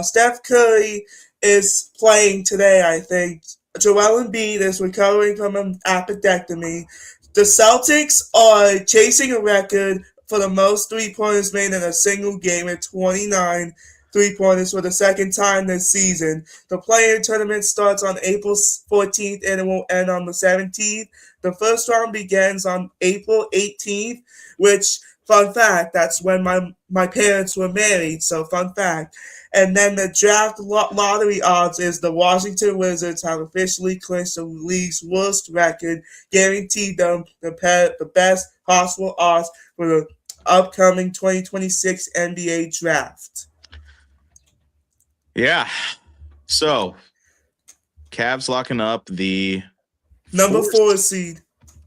Steph Curry is playing today, I think. Joel Embiid is recovering from an appendectomy. The Celtics are chasing a record for the most three-pointers made in a single game at 29 three-pointers for the second time this season. The play-in tournament starts on April 14th and it will end on the 17th. The first round begins on April 18th, which, fun fact, that's when my parents were married, so fun fact. And then the draft lottery odds is the Washington Wizards have officially clinched the league's worst record, guaranteed them the best possible odds for the upcoming 2026 NBA draft.
Yeah. So, Cavs locking up the
number 4 seed.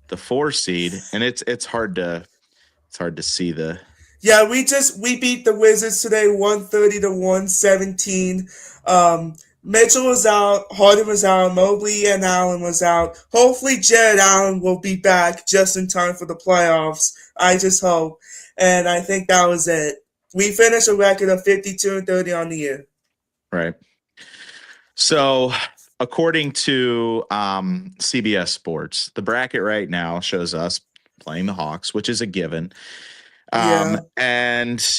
The 4 seed, and it's hard to see the.
Yeah, we beat the Wizards today 130 to 117. Mitchell was out, Harden was out, Mobley and Allen was out. Hopefully Jared Allen will be back just in time for the playoffs. I just hope. And I think that was it. We finished a record of 52-30 on the year.
Right. So, according to CBS Sports, the bracket right now shows us playing the Hawks, which is a given. And,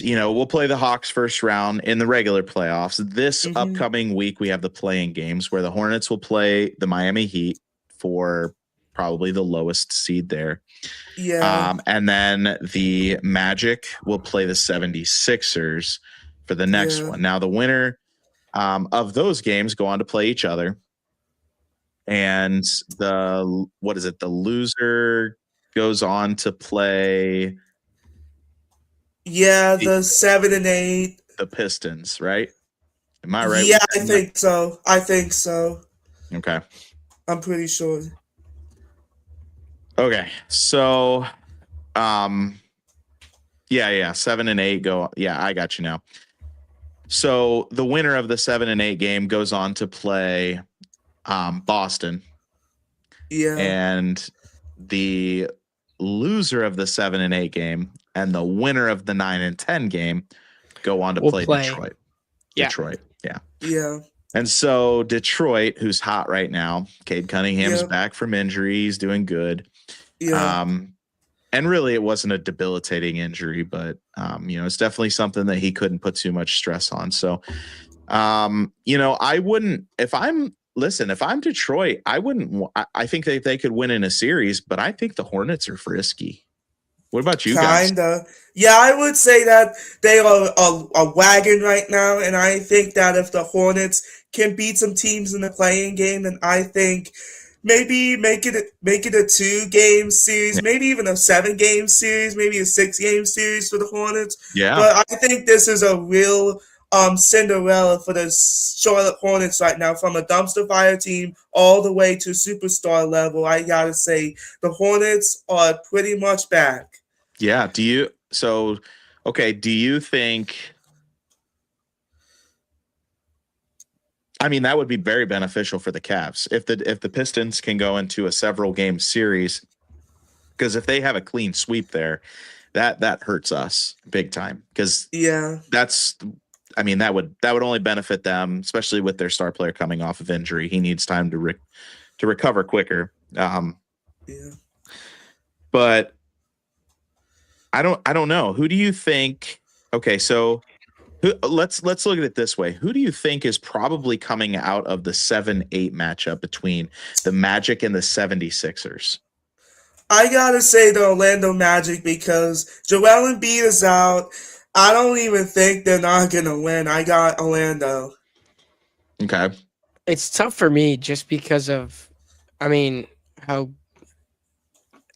we'll play the Hawks first round in the regular playoffs. This upcoming week, we have the play-in games where the Hornets will play the Miami Heat for probably the lowest seed there.
Yeah.
And then the Magic will play the 76ers for the next one. Now, the winner of those games go on to play each other. And the loser goes on to play.
Yeah, the 7 and 8.
The Pistons, right? Am I right?
Yeah, I think so.
Okay.
I'm pretty sure.
Okay. So, 7 and 8 go. Yeah, I got you now. So the winner of the 7 and 8 game goes on to play Boston.
Yeah.
And the loser of the 7 and 8 game and the winner of the 9 and 10 game go on to play Detroit.
Yeah.
Detroit. Yeah.
Yeah.
And so Detroit, who's hot right now, Cade Cunningham's back from injury. He's doing good.
Yeah.
And really it wasn't a debilitating injury, but it's definitely something that he couldn't put too much stress on. So, I wouldn't, if I'm Detroit, I think that they could win in a series, but I think the Hornets are frisky. What about you guys?
Kinda. Yeah, I would say that they are a wagon right now, and I think that if the Hornets can beat some teams in the play-in game, then I think maybe make it a 2-game series, maybe even a 7-game series, maybe a 6-game series for the Hornets.
Yeah.
But I think this is a real Cinderella for the Charlotte Hornets right now, from a dumpster fire team all the way to superstar level. I gotta say the Hornets are pretty much back.
Yeah. Do you think, I mean, that would be very beneficial for the Cavs if the Pistons can go into a several game series, because if they have a clean sweep there, that hurts us big time, because that would only benefit them, especially with their star player coming off of injury. He needs time to recover quicker. But I don't know. Who do you think Okay, so let's look at it this way. Who do you think is probably coming out of the 7-8 matchup between the Magic and the 76ers?
I gotta say the Orlando Magic because Joel Embiid is out. I don't even think they're not gonna win. I got Orlando.
Okay.
It's tough for me just because of, I mean, how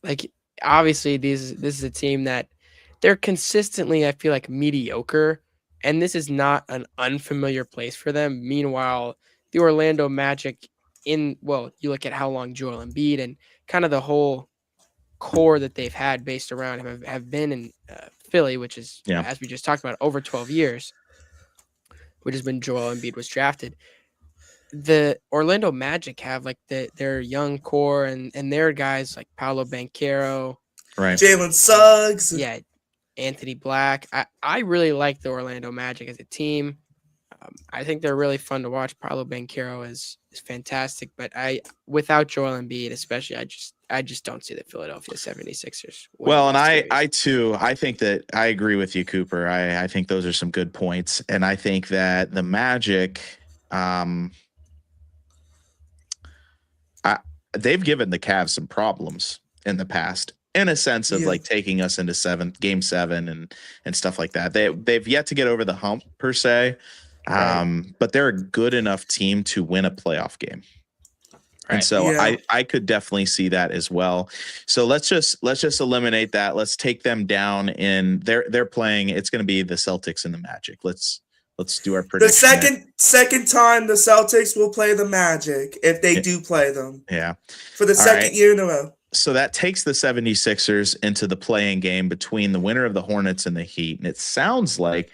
like obviously this is a team that they're consistently, I feel like, mediocre, and this is not an unfamiliar place for them. Meanwhile, the Orlando Magic, you look at how long Joel Embiid and kind of the whole core that they've had based around him have been in Philly, which is,
Yeah.
as we just talked about, over 12 years, which has been Joel Embiid was drafted. The Orlando Magic have like their young core and their guys like Paolo Banchero,
Right.
Jalen Suggs.
yeah, Anthony Black. I really like the Orlando Magic as a team. I think they're really fun to watch. Paolo Banchero is fantastic, but without Joel Embiid, especially, I just don't see the Philadelphia 76ers.
Well, and
winning this
I
series.
too, I think that I agree with you, Cooper. I think those are some good points. And I think that the Magic, they've given the Cavs some problems in the past, in a sense of
Yeah.
like taking us into game 7 and stuff like that. They've yet to get over the hump per se.
Right.
But they're a good enough team to win a playoff game. And
Right.
so
Yeah.
I could definitely see that as well. So let's just eliminate that. Let's take them down in they're playing. It's going to be the Celtics and the Magic. Let's do our
The
prediction.
second time the Celtics will play the Magic if they
Yeah.
do play them
Yeah.
for the
All
second
right.
year in a row.
So that takes the 76ers into the playing game between the winner of the Hornets and the Heat. And it sounds like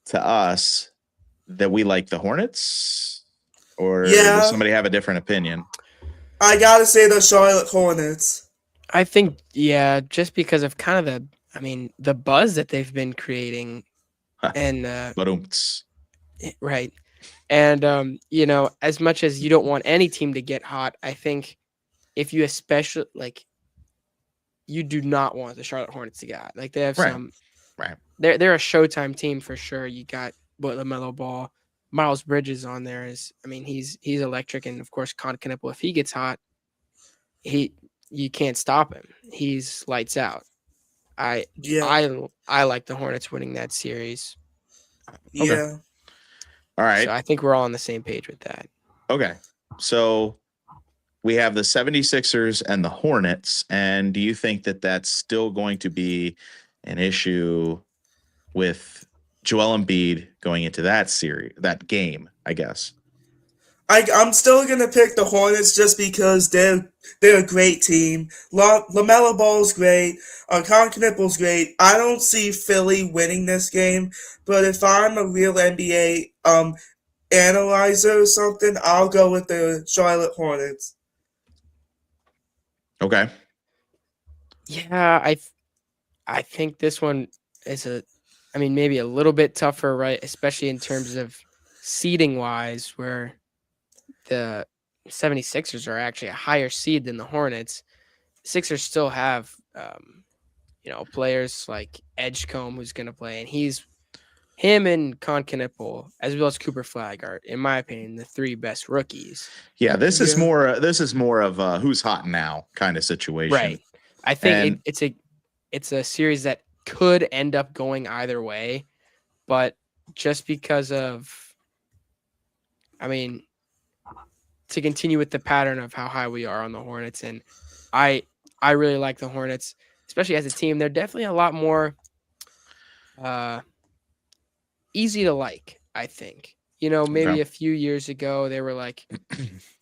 to us that we like the Hornets, or
Yeah.
does somebody have a different opinion?
I gotta say the Charlotte Hornets.
I think, yeah, just because of kind of the buzz that they've been creating, and
Ba-doom-ts.
right, and as much as you don't want any team to get hot, I think if you especially you do not want the Charlotte Hornets to get hot. Like they have
Right.
some,
Right.
They're a Showtime team for sure. You got LaMelo Ball, Miles Bridges on there he's electric, and of course Con Knuckle, if he gets hot, you can't stop him. He's lights out. I like the Hornets winning that series.
Yeah.
All right.
So I think we're all on the same page with that.
Okay. So we have the 76ers and the Hornets. And do you think that that's still going to be an issue with Joel Embiid going into that game, I guess?
I'm still gonna pick the Hornets just because they're a great team. LaMelo Ball's great. Con Knuckle's great. I don't see Philly winning this game, but if I'm a real NBA analyzer or something, I'll go with the Charlotte Hornets.
Okay.
Yeah, I think this one is maybe a little bit tougher, right? Especially in terms of seeding wise, where the 76ers are actually a higher seed than the Hornets. Sixers still have, players like Edgecombe who's going to play, and him and Con Knuckle, as well as Cooper Flagg, are, in my opinion, the three best rookies.
Yeah, this is more of a who's hot now kind of situation.
Right. I think it's a series that could end up going either way, but just because of, to continue with the pattern of how high we are on the Hornets, and I really like the Hornets, especially as a team. They're definitely a lot more easy to like, I think. Maybe
Okay.
a few years ago they were like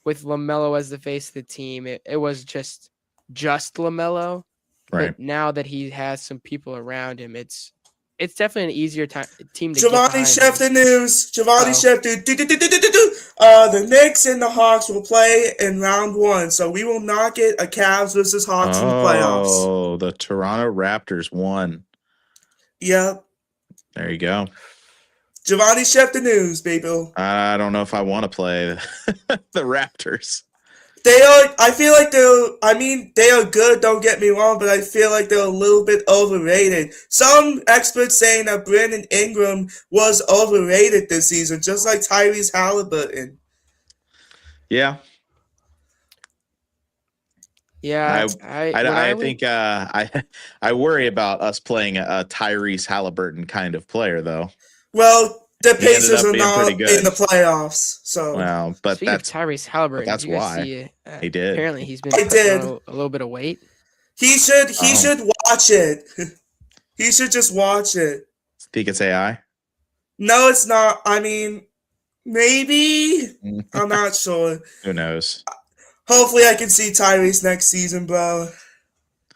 with LaMelo as the face of the team, it was just LaMelo.
Right.
But now that he has some people around him, it's definitely an easier team to
Giovanni
get behind.
Chef the news. Giovanni
Uh-oh.
Chef. The Knicks and the Hawks will play in round 1, so we will not get a Cavs versus Hawks in the playoffs.
Oh, the Toronto Raptors won.
Yep.
There you go.
Giovanni Chef the news, baby.
I don't know if I want to play the Raptors.
They are. I feel like they're. I mean, they are good. Don't get me wrong, but I feel like they're a little bit overrated. Some experts saying that Brandon Ingram was overrated this season, just like Tyrese Halliburton.
Yeah,
Yeah,
I think I worry about us playing a Tyrese Halliburton kind of player, though.
Well, the
He ended
Pacers
up
are
being
not
pretty good.
in the playoffs, so
Well, but
speaking of Tyrese Halliburton,
that's
did you guys
why
see?
he did.
Apparently, he's been
I
putting
did.
on a little bit of weight.
he should
Oh.
watch it. He should just watch it.
Think it's AI?
No, it's not. I mean, maybe. I'm not sure.
Who knows?
Hopefully, I can see Tyrese next season, bro.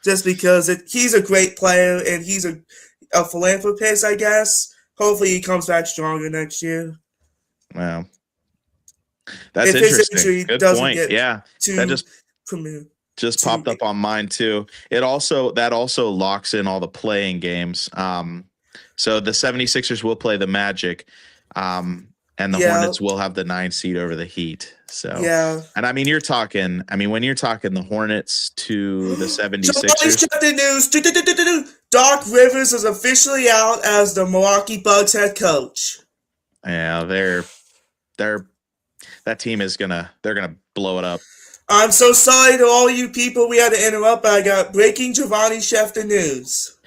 Just because he's a great player and he's a philanthropist, I guess. Hopefully, he comes back stronger next year.
Well, that's
If his
interesting.
injury
Good
doesn't
point.
get
Yeah, that just popped up on mine too. That also locks in all the playing games. So the 76ers will play the Magic, and the Hornets will have the 9 seed over the Heat. So
yeah.
And I mean, when you're talking the Hornets to the 76ers.
So check the news. Doc Rivers is officially out as the Milwaukee Bucks head coach.
Yeah, that team they're gonna blow it up.
I'm so sorry to all you people we had to interrupt, but I got breaking Giovanni Schefter news.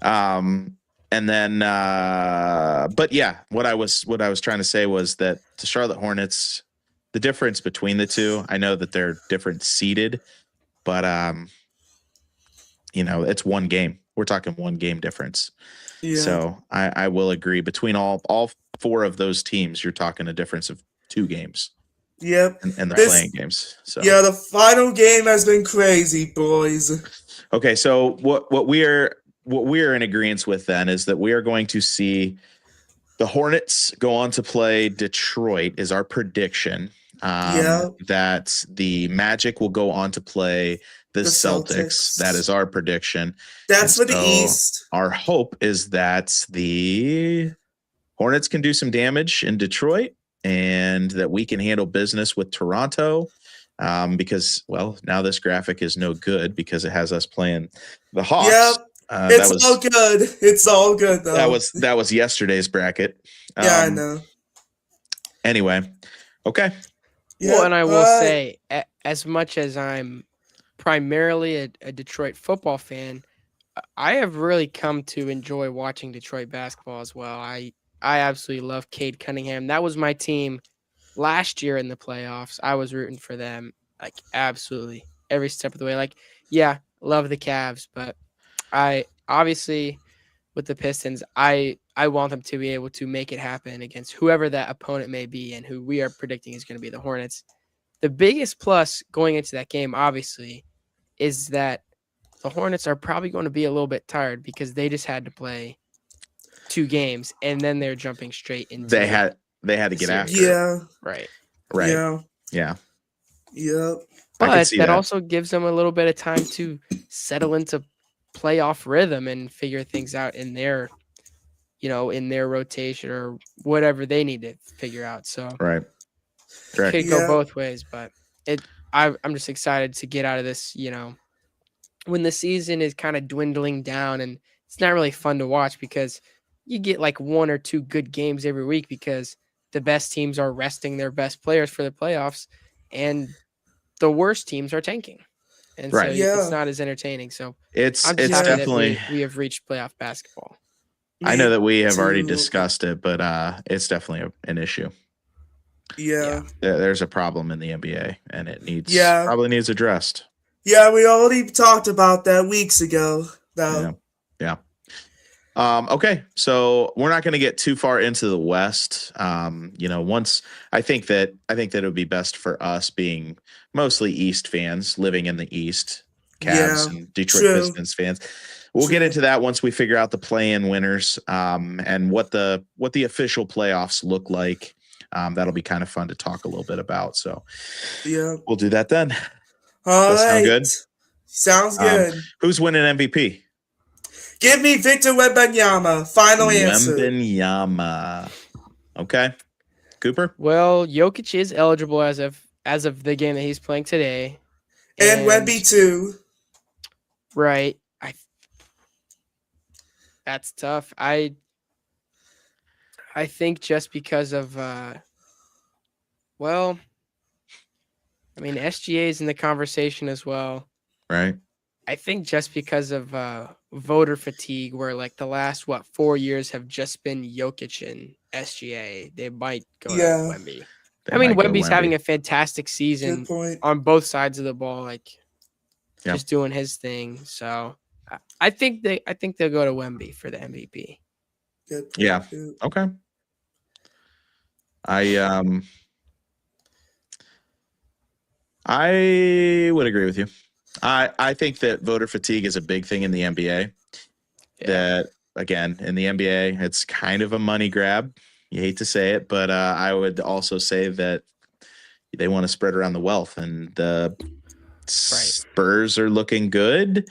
And then, but yeah, what I was trying to say was that the Charlotte Hornets, the difference between the two, I know that they're different seeded, but it's one game. We're talking one game difference. Yeah. So I will agree between all 4 of those teams, you're talking a difference of 2 games.
Yep.
And they're playing games. So
yeah, the final game has been crazy, boys.
Okay, so what we are in agreement with then is that we are going to see the Hornets go on to play Detroit is our prediction. That the Magic will go on to play the Celtics. That is our prediction.
That's for the East.
Our hope is that the Hornets can do some damage in Detroit and that we can handle business with Toronto. Because, well, now this graphic is no good because it has us playing the Hawks.
Yep. All good. It's all good, though.
That was yesterday's bracket.
Yeah, I know.
Anyway, okay.
Yeah, well, and I will say, as much as I'm primarily a Detroit football fan, I have really come to enjoy watching Detroit basketball as well. I absolutely love Cade Cunningham. That was my team last year in the playoffs. I was rooting for them, like, absolutely every step of the way. Like, yeah, love the Cavs, but I obviously with the Pistons, I want them to be able to make it happen against whoever that opponent may be and who we are predicting is going to be the Hornets. The biggest plus going into that game, obviously, is that the Hornets are probably going to be a little bit tired because they just had to play 2 games and then they're jumping straight into
they had to get after
it.
Right.
Yeah.
But that also gives them a little bit of time to settle into playoff rhythm and figure things out in their rotation or whatever they need to figure out. So
right.
It could go both ways, but I'm just excited to get out of this, when the season is kind of dwindling down and it's not really fun to watch because you get like 1 or 2 good games every week because the best teams are resting their best players for the playoffs and the worst teams are tanking. And so it's not as entertaining. So
it's definitely
we have reached playoff basketball.
I know that we have already discussed it, but it's definitely an issue.
Yeah.
There's a problem in the NBA and it probably needs addressed.
Yeah, we already talked about that weeks ago, though.
Yeah. Okay, so we're not going to get too far into the West. Once I think that it would be best for us being mostly East fans living in the East, Cavs and Detroit Pistons fans. We'll get into that once we figure out the play-in winners and what the official playoffs look like. That'll be kind of fun to talk a little bit about. So we'll do that then.
All right.
Sound good?
Sounds good.
Who's winning MVP?
Give me Victor Wembanyama. Final answer.
Wembanyama. Okay. Cooper?
Well, Jokic is eligible as of as of the game that he's playing today.
And Wemby too.
Right. That's tough. I think just because of well, I mean SGA is in the conversation as well.
Right.
I think just because of voter fatigue, where like the last 4 years have just been Jokic and SGA, they might go to Wemby. I mean, Wemby's having a fantastic season on both sides of the ball, like just doing his thing. So I think they'll go to Wemby for the MVP.
Yeah. Okay. I would agree with you. I think that voter fatigue is a big thing in the NBA. Yeah. That, again, in the NBA, it's kind of a money grab. You hate to say it, but I would also say that they want to spread around the wealth, and the Spurs are looking good.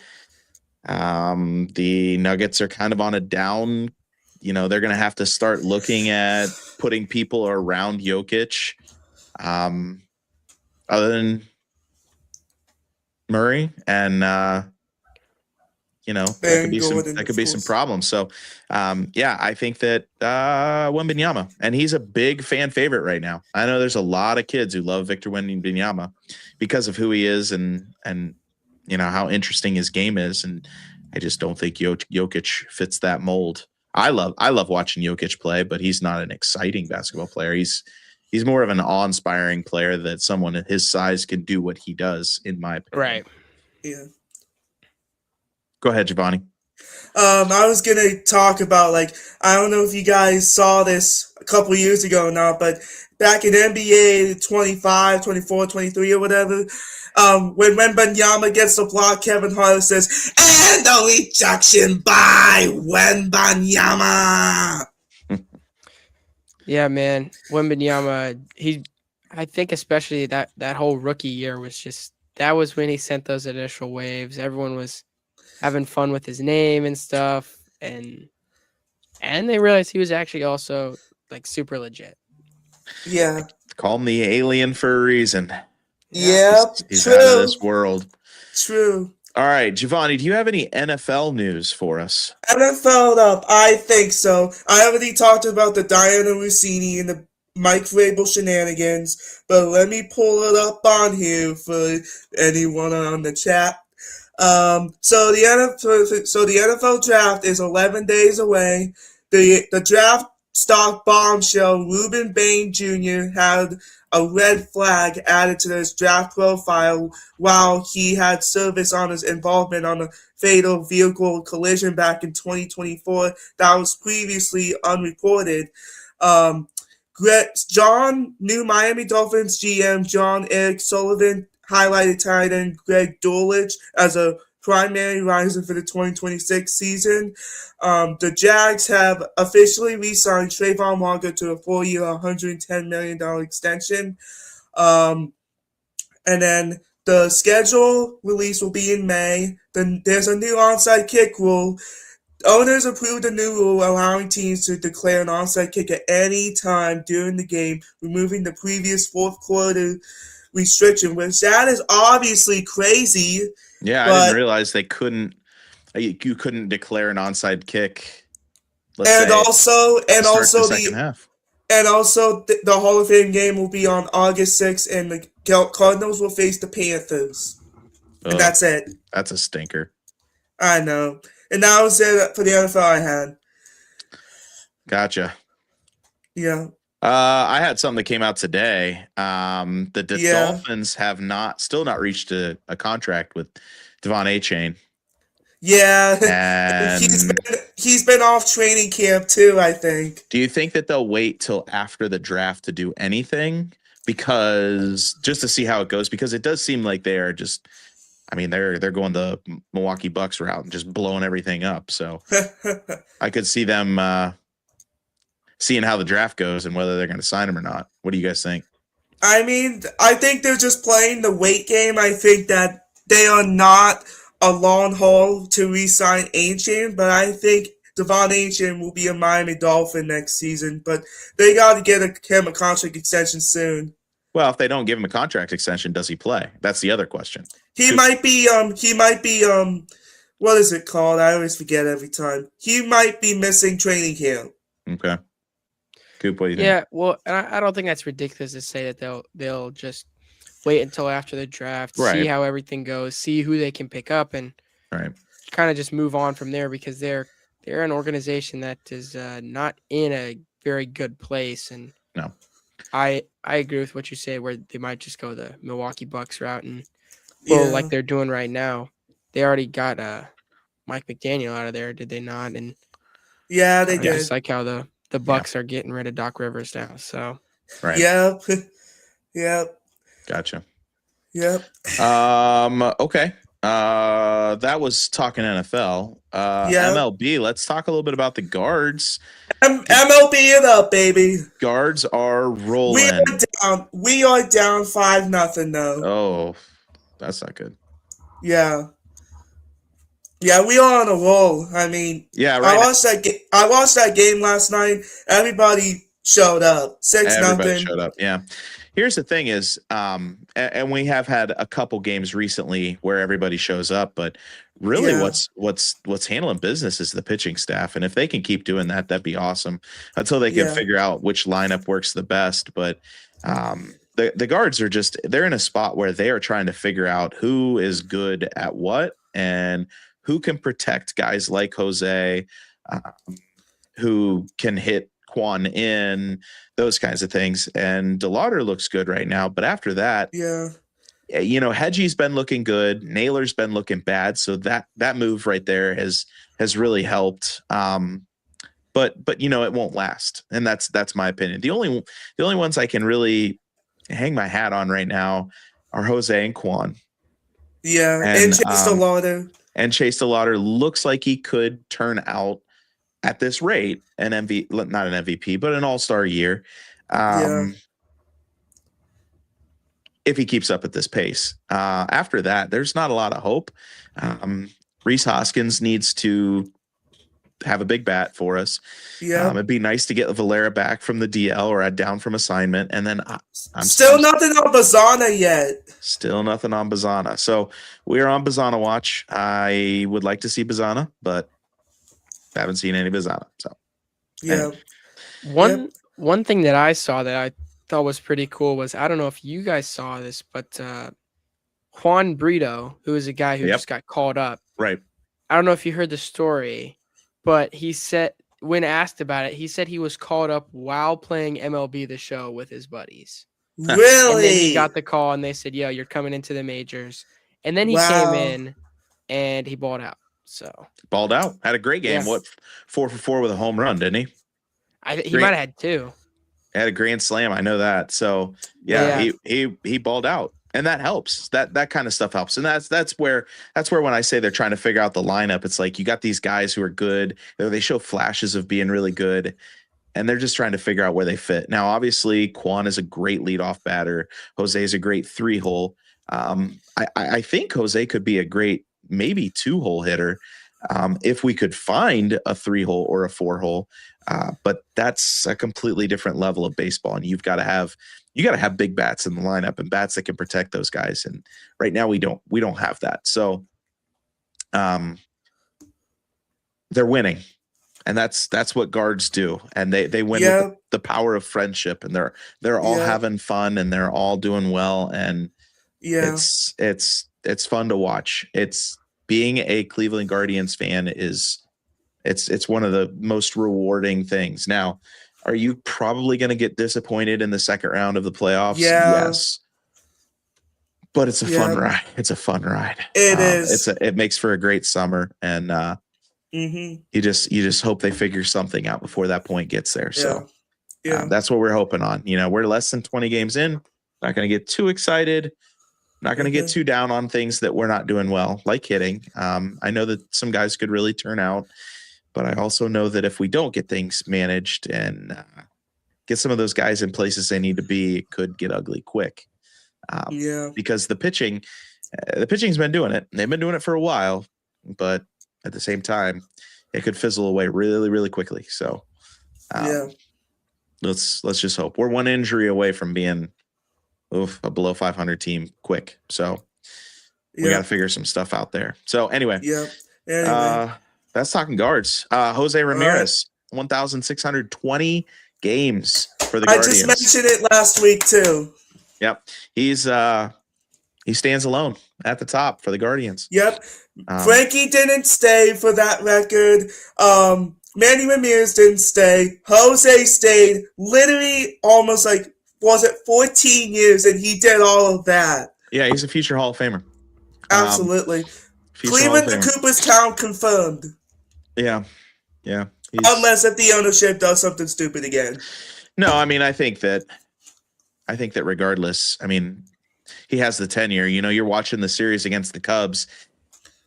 The Nuggets are kind of on a down. They're going to have to start looking at putting people around Jokic. Other than Murray, and that could be some problems. So, I think that Wembanyama, and he's a big fan favorite right now. I know there's a lot of kids who love Victor Wembanyama because of who he is and how interesting his game is, and I just don't think Jokic fits that mold. I love watching Jokic play, but he's not an exciting basketball player. He's more of an awe-inspiring player that someone at his size can do what he does, in my opinion.
Right.
Yeah.
Go ahead, Giovanni.
I was going to talk about, I don't know if you guys saw this a couple years ago or not, but back in NBA 25, 24, 23 or whatever, when Wembanyama gets the block, Kevin Hart says, and the rejection by Wembanyama.
Yeah, man. Wembanyama, I think especially that whole rookie year that was when he sent those initial waves. Everyone was having fun with his name and stuff, and they realized he was actually also super legit.
Yeah.
Call him the alien for a reason.
Yeah,
he's out of this world.
True.
All right, Giovanni, do you have any NFL news for us?
NFL up, I think so. I already talked about the Diana Rossini and the Mike Vrabel shenanigans, but let me pull it up on here for anyone on the chat. So the NFL draft is 11 days away. The draft stock bombshell Ruben Bain Jr. had a red flag added to his draft profile while he had service on his involvement on a fatal vehicle collision back in 2024 that was previously unreported. New Miami Dolphins GM John Eric Sullivan highlighted tight end Greg Dulcich as a primary riser for the 2026 season. The Jags have officially re-signed Trayvon Walker to a 4-year, $110 million extension. And then the schedule release will be in May. Then there's a new onside kick rule. Owners approved a new rule allowing teams to declare an onside kick at any time during the game, removing the previous fourth quarter restriction, which that is obviously crazy.
Yeah, I didn't realize they couldn't. You couldn't declare an onside kick.
Also the
second half.
And also the Hall of Fame game will be on August 6th, and the Cardinals will face the Panthers. And that's it.
That's a stinker.
I know. And that was it for the NFL I had.
Gotcha.
Yeah.
I had something that came out today. The Dolphins have still not reached a contract with Devon Achane.
Yeah,
and
he's been off training camp too, I think.
Do you think that they'll wait till after the draft to do anything? Because just to see how it goes, because it does seem like they're just, they're going the Milwaukee Bucks route and just blowing everything up. So I could see them seeing how the draft goes and whether they're going to sign him or not. What do you guys think?
I think they're just playing the wait game. I think that they are not a long haul to re-sign Achane, but I think Devon Achane will be a Miami Dolphin next season. But they got to get him a contract extension soon.
Well, if they don't give him a contract extension, does he play? That's the other question.
He might be what is it called? I always forget every time. He might be missing training camp.
Okay. Coop, what do you think?
Yeah, well, and I don't think that's ridiculous to say that they'll just wait until after the draft, see
Right.
how everything goes, see who they can pick up, and
Right.
kind of just move on from there because they're an organization that is not in a very good place. And
No.
I agree with what you say, where they might just go the Milwaukee Bucks route and like they're doing right now. They already got Mike McDaniel out of there, did they not? And
yeah, they
I
did.
just like how the Bucks are getting rid of Doc Rivers now. So
Right.
Yep. Yep.
Gotcha.
Yep.
Okay. That was talking NFL. MLB. Let's talk a little bit about the guards.
MLB it up, baby.
Guards are rolling.
We are down 5-0 though.
Oh, that's not good.
Yeah. Yeah, we are on a roll. I mean,
yeah, right.
I watched that game last night. Everybody showed up. 6-0.
Everybody showed up. Yeah. Here's the thing is, and we have had a couple games recently where everybody shows up, but really what's handling business is the pitching staff. And if they can keep doing that, that'd be awesome until they can figure out which lineup works the best. But the guards are they're in a spot where they are trying to figure out who is good at what and who can protect guys like Jose, who can hit Kwan in, those kinds of things. And DeLauder looks good right now. But after that, Hedgie's been looking good. Naylor's been looking bad. So that move right there has really helped. But it won't last. And that's my opinion. The only ones I can really hang my hat on right now are Jose and Kwan.
Yeah, and Chase DeLauder.
And Chase DeLauder looks like he could turn out at this rate not an MVP, but an all-star year. If he keeps up at this pace. After that, there's not a lot of hope. Rhys Hoskins needs to have a big bat for us. Yeah. It'd be nice to get Valera back from the DL or down from assignment. And then I'm
still nothing on Bazana yet.
Still nothing on Bazana. So we're on Bazana watch. I would like to see Bazana, but haven't seen any Bazana. So
yeah.
Anyway. One thing that I saw that I thought was pretty cool was, I don't know if you guys saw this, but Juan Brito, who is a guy who just got called up.
Right.
I don't know if you heard the story, but he said, when asked about it, he said he was called up while playing MLB The Show with his buddies.
Really?
And then he got the call and they said, "Yo, you're coming into the majors." And then he came in and he balled out. So
balled out. Had a great game. What, 4 for 4 with a home run, didn't he?
He might have had 2.
Had a grand slam. I know that. So he balled out. And that helps. That kind of stuff helps. And that's where when I say they're trying to figure out the lineup, it's like you got these guys who are good. They show flashes of being really good, and they're just trying to figure out where they fit. Now, obviously, Kwan is a great leadoff batter. Jose is a great 3-hole. I think Jose could be a great maybe 2-hole hitter if we could find a 3-hole or a 4-hole. But that's a completely different level of baseball, and you got to have big bats in the lineup and bats that can protect those guys. And right now we don't have that. So they're winning, and that's what guards do. And they win with the power of friendship, and they're all having fun and they're all doing well. And it's fun to watch. It's being a Cleveland Guardians fan it's one of the most rewarding things. Now, are you probably going to get disappointed in the second round of the playoffs?
Yeah.
Yes. But it's a fun ride. It's a fun ride.
It is.
It makes for a great summer, and you just hope they figure something out before that point gets there. So that's what we're hoping on. We're less than 20 games in. Not going to get too excited. Not going to get too down on things that we're not doing well, like hitting. I know that some guys could really turn out. But I also know that if we don't get things managed and get some of those guys in places they need to be, it could get ugly quick. Because the pitching's been doing it. They've been doing it for a while, but at the same time, it could fizzle away really, really quickly. So let's just hope. We're one injury away from being a below 500 team quick. So we got to figure some stuff out there. So anyway, that's talking guards. Jose Ramirez, 1,620 games for the Guardians.
I just mentioned it last week too.
Yep. He stands alone at the top for the Guardians.
Yep. Frankie didn't stay for that record. Manny Ramirez didn't stay. Jose stayed literally almost 14 years, and he did all of that.
Yeah, he's a future Hall of Famer.
Absolutely. Cleveland to Cooperstown confirmed.
Yeah.
Unless if the ownership does something stupid again.
No, I mean, I think that regardless, I mean, he has the tenure. You're watching the series against the Cubs,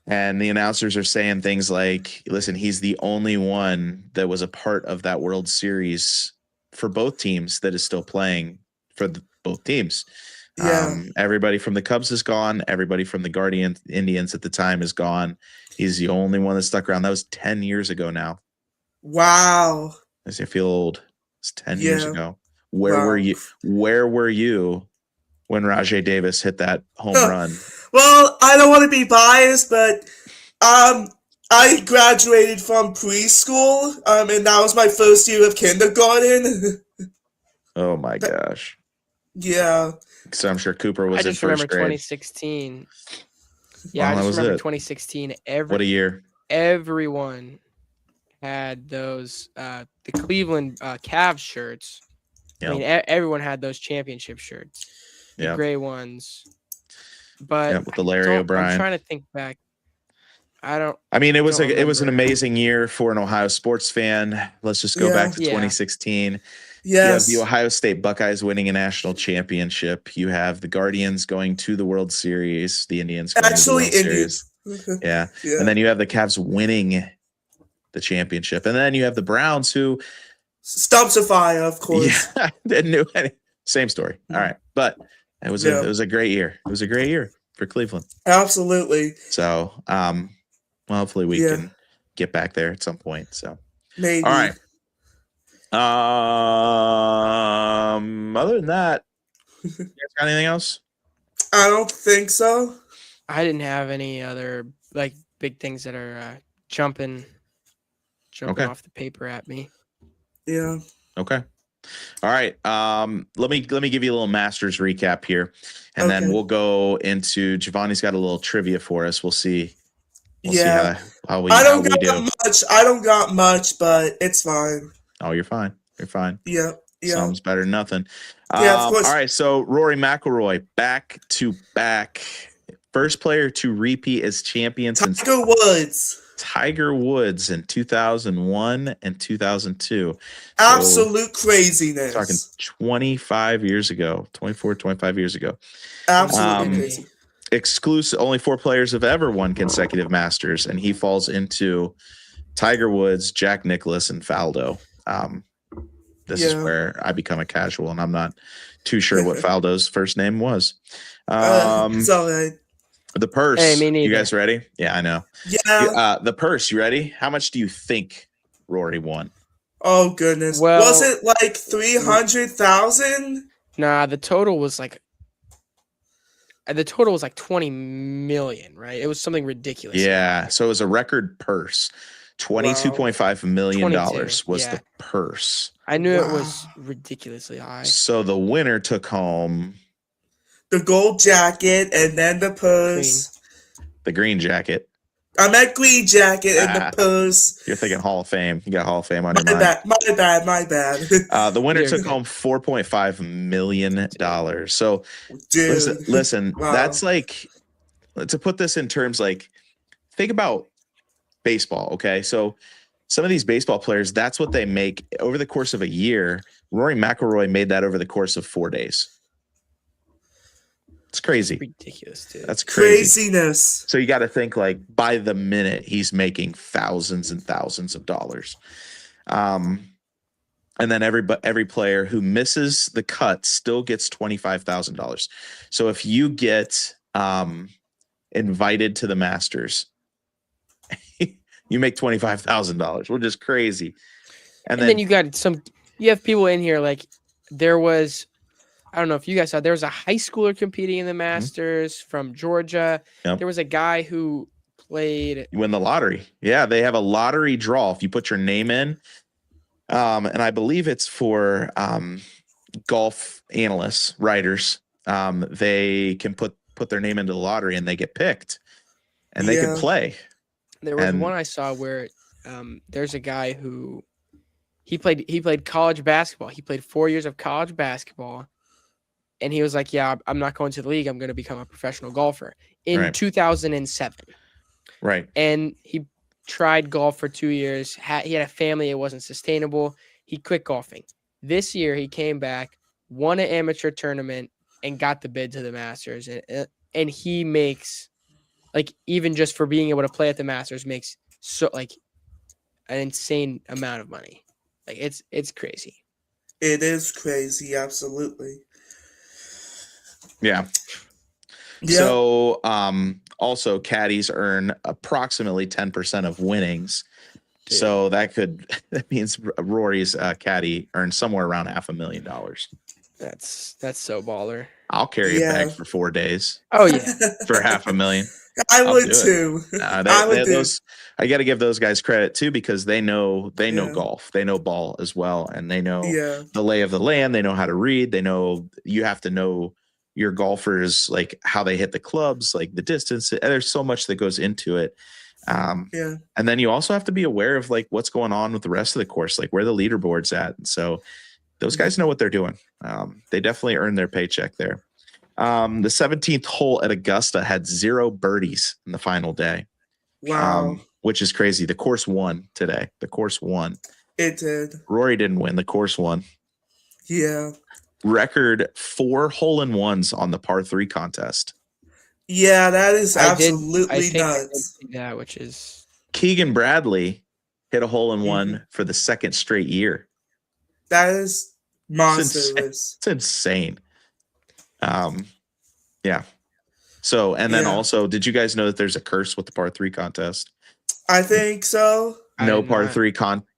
and the announcers are saying things like, listen, he's the only one that was a part of that World Series for both teams that is still playing for both teams.
Yeah.
Everybody from the Cubs is gone. Everybody from the Indians at the time is gone. He's the only one that stuck around. That was 10 years ago now.
Wow.
I feel old. It's 10 years ago. Where were you when Rajai Davis hit that home run?
Well, I don't want to be biased, but I graduated from preschool, and that was my first year of kindergarten.
Oh my gosh.
Yeah.
So I'm sure Cooper was in first grade.
I just remember 2016. Yeah, I just remember 2016.
What a year.
Everyone had those the Cleveland Cavs shirts. Yep. I mean, everyone had those championship shirts, the gray ones. But
with the Larry O'Brien.
I'm trying to think back.
It was an amazing year for an Ohio sports fan. Let's just go back to 2016.
Yes.
You have the Ohio State Buckeyes winning a national championship. You have the Guardians going to the World Series. The Indians going to the World Series. Yeah. And then you have the Cavs winning the championship. And then you have the Browns who
Stumps of fire, of course.
Yeah, didn't know any. Same story. All right. But it was a great year. It was a great year for Cleveland.
Absolutely.
So hopefully we can get back there at some point. So
maybe.
All right. Other than that, you guys got anything else?
I don't think so.
I didn't have any other big things that are jumping off the paper at me.
Yeah.
Okay. All right. Let me give you a little Masters recap here, and then we'll go into Giovanni's got a little trivia for us. We'll see. We'll see how we do.
I don't got much, but it's fine.
Oh, you're fine. You're fine.
Yeah.
Sounds better than nothing.
Yeah, of course.
All right. So Rory McIlroy back to back, first player to repeat as champion since Tiger Woods in 2001 and 2002.
Absolute craziness.
Talking 25 years ago, 25 years ago.
Absolutely crazy.
Exclusive. Only 4 players have ever won consecutive Masters, and he falls into Tiger Woods, Jack Nicklaus, and Faldo. This is where I become a casual, and I'm not too sure what Faldo's first name was.
It's all right.
The purse.
Hey, me neither.
You guys ready? Yeah, I know.
Yeah.
The purse. You ready? How much do you think Rory won?
Oh goodness.
Well,
was it 300,000?
Nah, the total was 20 million, right? It was something ridiculous.
Yeah. So it was a record purse. $22.5 million was the purse.
I knew it was ridiculously high.
So the winner took home
the gold jacket and then the purse.
The green jacket.
I meant green jacket and the purse.
You're thinking Hall of Fame. You got Hall of Fame on your mind.
My bad.
The winner took home $4.5 million. So listen, that's to put this in terms, think about baseball. Okay. So some of these baseball players, that's what they make over the course of a year. Rory McIlroy made that over the course of 4 days. It's crazy.
Ridiculous, dude.
That's crazy.
Craziness.
So you got to think by the minute he's making thousands and thousands of dollars. And then every player who misses the cut still gets $25,000. So if you get invited to the Masters, you make $25,000, which is crazy. And then
you have people in here there was I don't know if you guys saw, there was a high schooler competing in the Masters from Georgia.
Yep.
There was a guy who played.
You win the lottery. Yeah, they have a lottery draw if you put your name in. And I believe it's for golf analysts, writers. They can put their name into the lottery and they get picked, and they can play.
There was one I saw where there's a guy who he played college basketball. He played 4 years of college basketball, and he was like, "Yeah, I'm not going to the league. I'm going to become a professional golfer." In 2007,
right?
And he tried golf for 2 years. He had a family. It wasn't sustainable. He quit golfing. This year, he came back, won an amateur tournament, and got the bid to the Masters. And he makes, like, even just for being able to play at the Masters, makes so like an insane amount of money. Like, it's crazy.
It is crazy, absolutely.
Yeah. So, also caddies earn approximately 10% of winnings. Dude. So that means Rory's caddy earns somewhere around $500,000.
That's so baller.
I'll carry a bag for 4 days.
Oh yeah,
for $500,000.
I would too.
I got to give those guys credit too, because they know golf, they know ball as well, and they know the lay of the land. They know how to read. They know you have to know your golfers, like how they hit the clubs, like the distance. There's so much that goes into it. And then you also have to be aware of like what's going on with the rest of the course, like where the leaderboard's at. And so those guys know what they're doing. They definitely earn their paycheck there. The 17th hole at Augusta had 0 birdies in the final day.
Wow.
Which is crazy. The course won today. The course won.
It did.
Rory didn't win. The course won.
Yeah.
Record 4 hole-in-ones on the par 3 contest.
Yeah, that is absolutely nuts.
Yeah, which is
Keegan Bradley hit a hole-in-one for the 2nd straight year.
That is monstrous.
It's insane. Yeah. So, and then also, did you guys know that there's a curse with the par 3 contest?
I think so.
No par 3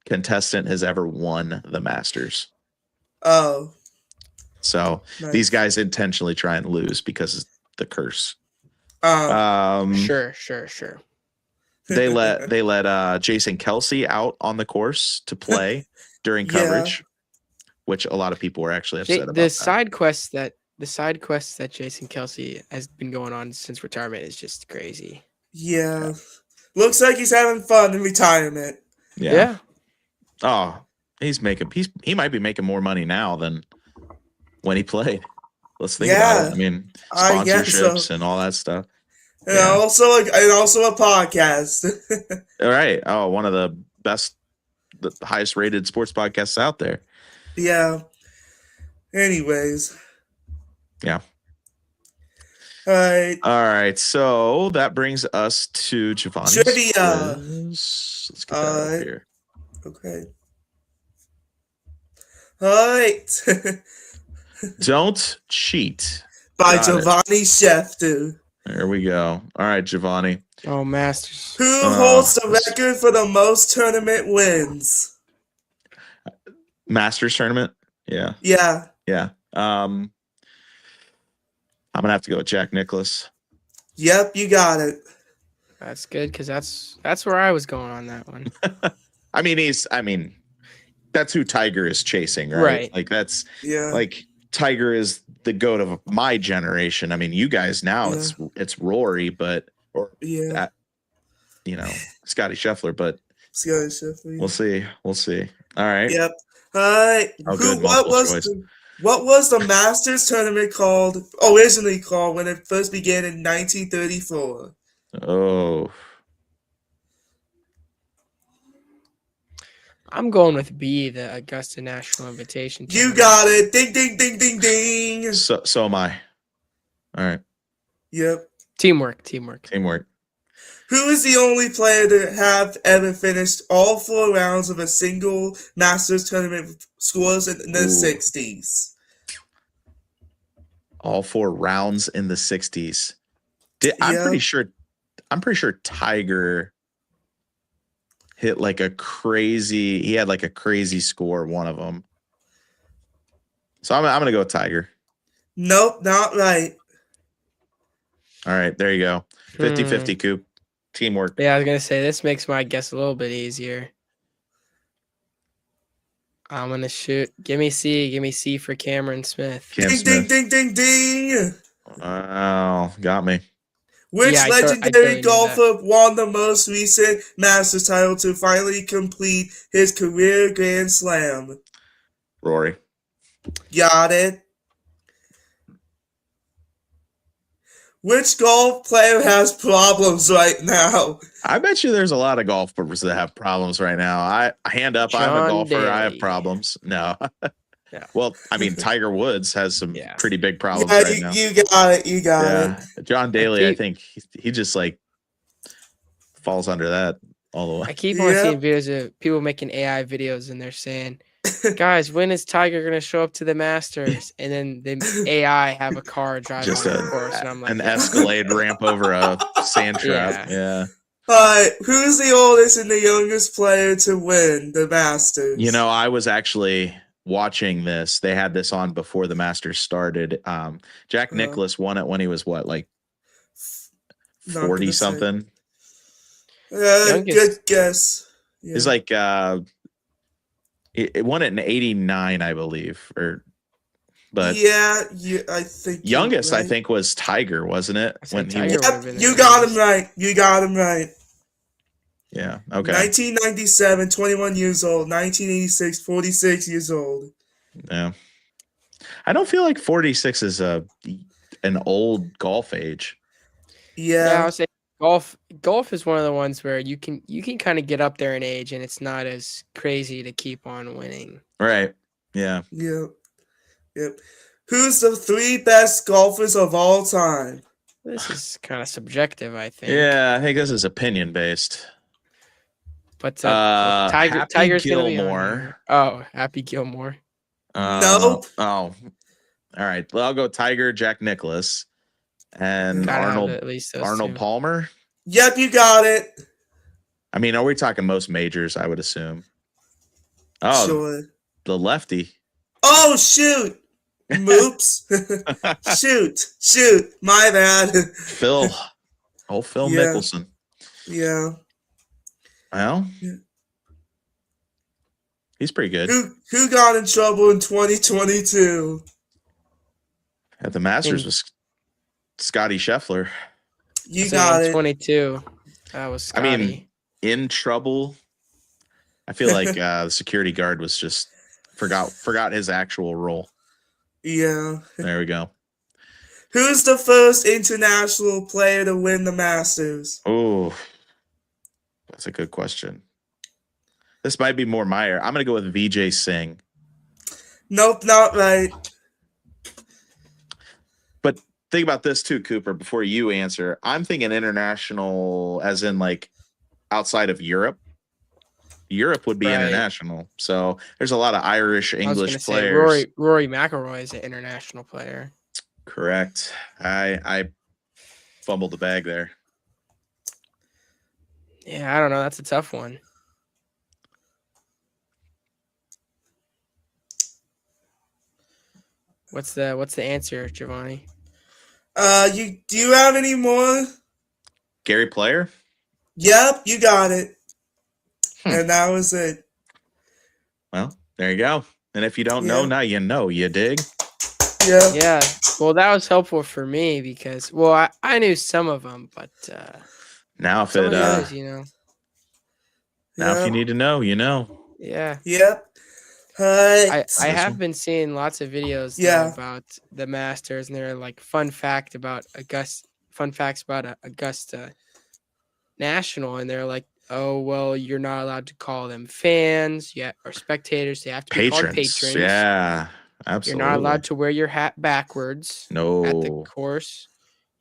contestant has ever won the Masters.
Oh.
So these guys intentionally try and lose because of the curse.
Sure.
They let Jason Kelsey out on the course to play during coverage, which a lot of people were actually upset about.
The side quests that Jason Kelsey has been going on since retirement is just crazy.
Yeah. Looks like he's having fun in retirement.
Yeah. Oh, he might be making more money now than when he played. Let's think about it. I mean, sponsorships and all that stuff.
And also a podcast.
All right. Oh, one of the highest rated sports podcasts out there.
Yeah. Anyways.
Yeah.
All
right. So that brings us to Giovanni's
trivia.
Let's get that over here.
Okay. All right.
Don't cheat.
By Giovanni Schefter.
There we go. All right, Giovanni.
Oh, Masters.
Who holds the record for the most tournament wins?
Masters tournament? Yeah.
Yeah.
Yeah. I'm gonna have to go with Jack Nicklaus.
Yep, you got it.
That's good, because that's where I was going on that one.
I mean, that's who Tiger is chasing, right? Like that's like Tiger is the GOAT of my generation. I mean, you guys now it's Rory, but Scotty Scheffler, but
Scotty Scheffler.
We'll see. All right.
Yep. All right. What was the Masters tournament originally called when it first began in 1934?
Oh.
I'm going with B, the Augusta National Invitation.
You got it. Ding, ding, ding, ding, ding.
So am I. All right.
Yep.
Teamwork.
Who is the only player to have ever finished all 4 rounds of a single Masters tournament scores in the 60s?
All 4 rounds in the 60s. I'm pretty sure Tiger hit like a crazy score, one of them. So I'm going to go with Tiger.
Nope, not right.
All right, there you go. 50-50, Coop. Teamwork.
Yeah, I was gonna say this makes my guess a little bit easier. I'm gonna shoot. Give me C for Cameron Smith.
Cam
Ding,
Smith.
ding, ding, ding, ding.
Wow, got me.
Which
Yeah, I
legendary
totally knew
golfer won the most recent Masters title to finally complete his career Grand Slam?
Rory.
Got it. Which golf player has problems right now?
I bet you there's a lot of golfers that have problems right now. Hand up, I'm a
John
golfer. I have
Daly.
problems. No.
Yeah.
Well, I mean, Tiger Woods has some
Yeah.
pretty big problems
Yeah,
right now.
you got it. You got it.
John Daly, I
keep-
think he just like falls under that all the
I
way.
keep on
Yeah.
seeing videos of people making AI videos and they're saying, guys, when is Tiger gonna show up to the Masters? And then the AI have a car drive
Just
on the course, and I'm like,
an Escalade ramp over a sand trap. Yeah.
Alright, who's the oldest and the youngest player to win the Masters?
You know, I was actually watching this. They had this on before the Masters started. Jack
Uh-huh.
Nicklaus won it when he was what, like
Not gonna
40
say.
something?
Youngest.
Good guess. Yeah.
He's like it won it in 89, I believe. But
yeah, I think you're
youngest, I
right.
think, was Tiger, wasn't it?
I said
When he
Tiger.
won-
would've
Yep,
been the
you got him
youngest.
right. You got him right.
Yeah. Okay.
1997, 21 years old. 1986, 46 years old.
Yeah. I don't feel like 46 is an old golf age.
Yeah, I
Yeah,
would say golf is one of the ones where you can kind of get up there in age and it's not as crazy to keep on winning.
Right. Yeah.
yep. Who's the 3 best golfers of all time?
This is kind of subjective, I think.
Yeah. I think this is opinion based.
But Tiger's
Happy
gonna be on
Gilmore.
here. Oh, Happy Gilmore.
Nope.
Oh. All right. Well, I'll go Tiger, Jack Nicklaus, and
Gotta have
Arnold
at least those
Arnold
two.
Palmer.
Yep, you got it.
I mean, are we talking most majors? I would assume. Oh,
Sure.
the lefty.
Oh, shoot. Moops. Shoot. My bad.
Phil. Oh, Phil
Yeah.
Mickelson.
Yeah.
Well,
Yeah.
he's pretty good.
Who got in trouble in 2022?
At the Masters was Scotty Scheffler.
You
So
got
in
it.
22. That was
I
Scotty.
mean, in trouble. I feel like the security guard was just forgot his actual role.
Yeah.
There we go.
Who's the first international player to win the Masters?
Oh, that's a good question. This might be more Meyer. I'm gonna go with Vijay Singh.
Nope, not right.
But think about this too, Cooper, before you answer. I'm thinking international as in like outside of Europe. Europe would be
Right.
international. So there's a lot of Irish,
I was
English
gonna say
players.
Rory McIlroy is an international player.
Correct. I fumbled the bag there.
Yeah, I don't know. That's a tough one. What's the answer, Giovanni?
Do you have any more?
Gary Player?
Yep, you got it.
Hmm.
And that was it.
Well, there you go. And if you don't know,
Yeah.
now you know. You dig?
Yeah.
Yeah. Well, that was helpful for me because I knew some of them, but
Now if
some
it
of the others, you know.
now if
Yeah.
you need to know, you know.
Yeah.
Yep.
I
This
have
one.
been seeing lots of videos though,
Yeah.
about the Masters, and they're like fun facts about Augusta National, and they're like, oh well, you're not allowed to call them fans yet or spectators. They have to be called
Patrons.
patrons.
Yeah.
You're
Absolutely.
not allowed to wear your hat backwards at the
No.
course.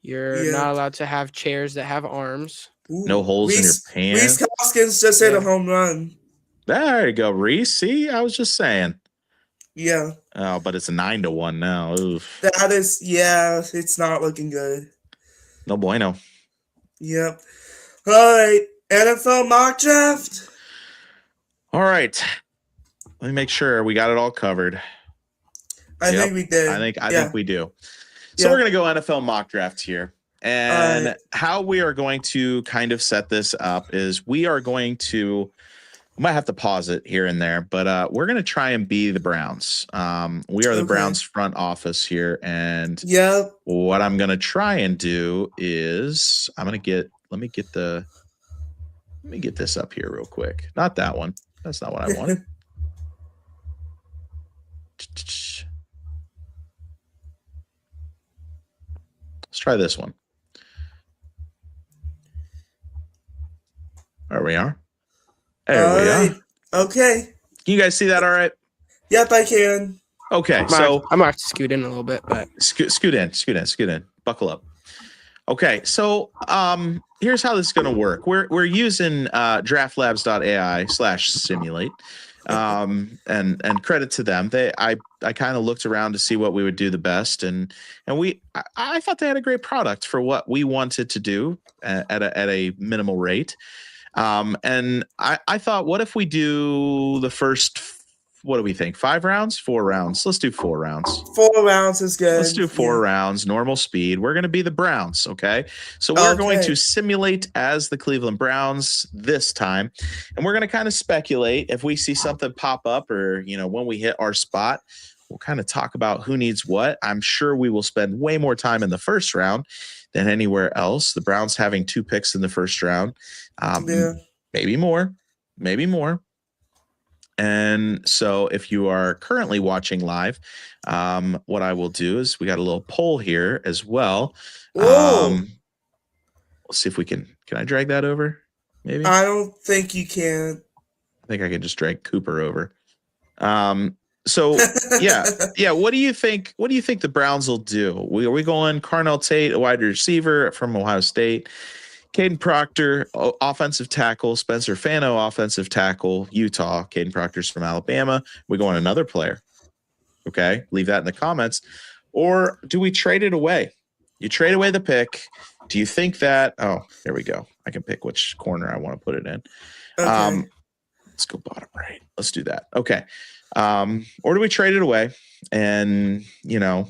You're
Yeah.
not allowed to have chairs that have arms.
Ooh,
No holes in your
Reese
pants.
Hoskins just hit
Yeah.
a home run.
There you go, Reese. See, I was just saying.
Yeah.
Oh, but it's 9-1 now. Oof.
That is, yeah, it's not looking good.
No bueno.
Yep. All right. NFL mock draft.
All right. Let me make sure we got it all covered.
I think we did.
I think we do. So
Yeah.
we're going to go NFL mock draft here. And how we are going to kind of set this up is we are going to, we might have to pause it here and there, but we're going to try and be the Browns. We are the Browns front office here. And what I'm going to try and do is I'm going to get, let me get this up here real quick. Not that one. That's not what I wanted. Let's try this one. There we are. There we are.
Okay.
Can you guys see that all right?
Yep, I can.
Okay,
so I'm going to have to scoot in a little bit, but
scoot in. Buckle up. Okay, so here's how this is going to work. We're using draftlabs.ai/simulate. And credit to them. I kind of looked around to see what we would do the best, and I thought they had a great product for what we wanted to do at a minimal rate. And I thought, what if we do the first, what do we think? 5 rounds, 4 rounds? Let's do 4 rounds.
4 rounds is good.
Let's do 4 rounds, normal speed. We're going to be the Browns, okay? So we're going to simulate as the Cleveland Browns this time, and we're going to kind of speculate if we see something pop up, or when we hit our spot, we'll kind of talk about who needs what. I'm sure we will spend way more time in the first round than anywhere else. The Browns having 2 picks in the first round, maybe more. And so if you are currently watching live, what I will do is we got a little poll here as well. We'll see if we can I drag that over? Maybe.
I don't think you can.
I think I can just drag Cooper over. So yeah. What do you think the Browns will do? Are we going Carnell Tate, a wide receiver from Ohio State? Caden Proctor, offensive tackle. Spencer Fano, offensive tackle, Utah. Caden Proctor's from Alabama. We go on another player. Okay, leave that in the comments. Or do we trade it away? You trade away the pick. Do you think that? Oh, there we go. I can pick which corner I want to put it in. Okay. Let's go bottom right. Let's do that. Okay. Or do we trade it away? And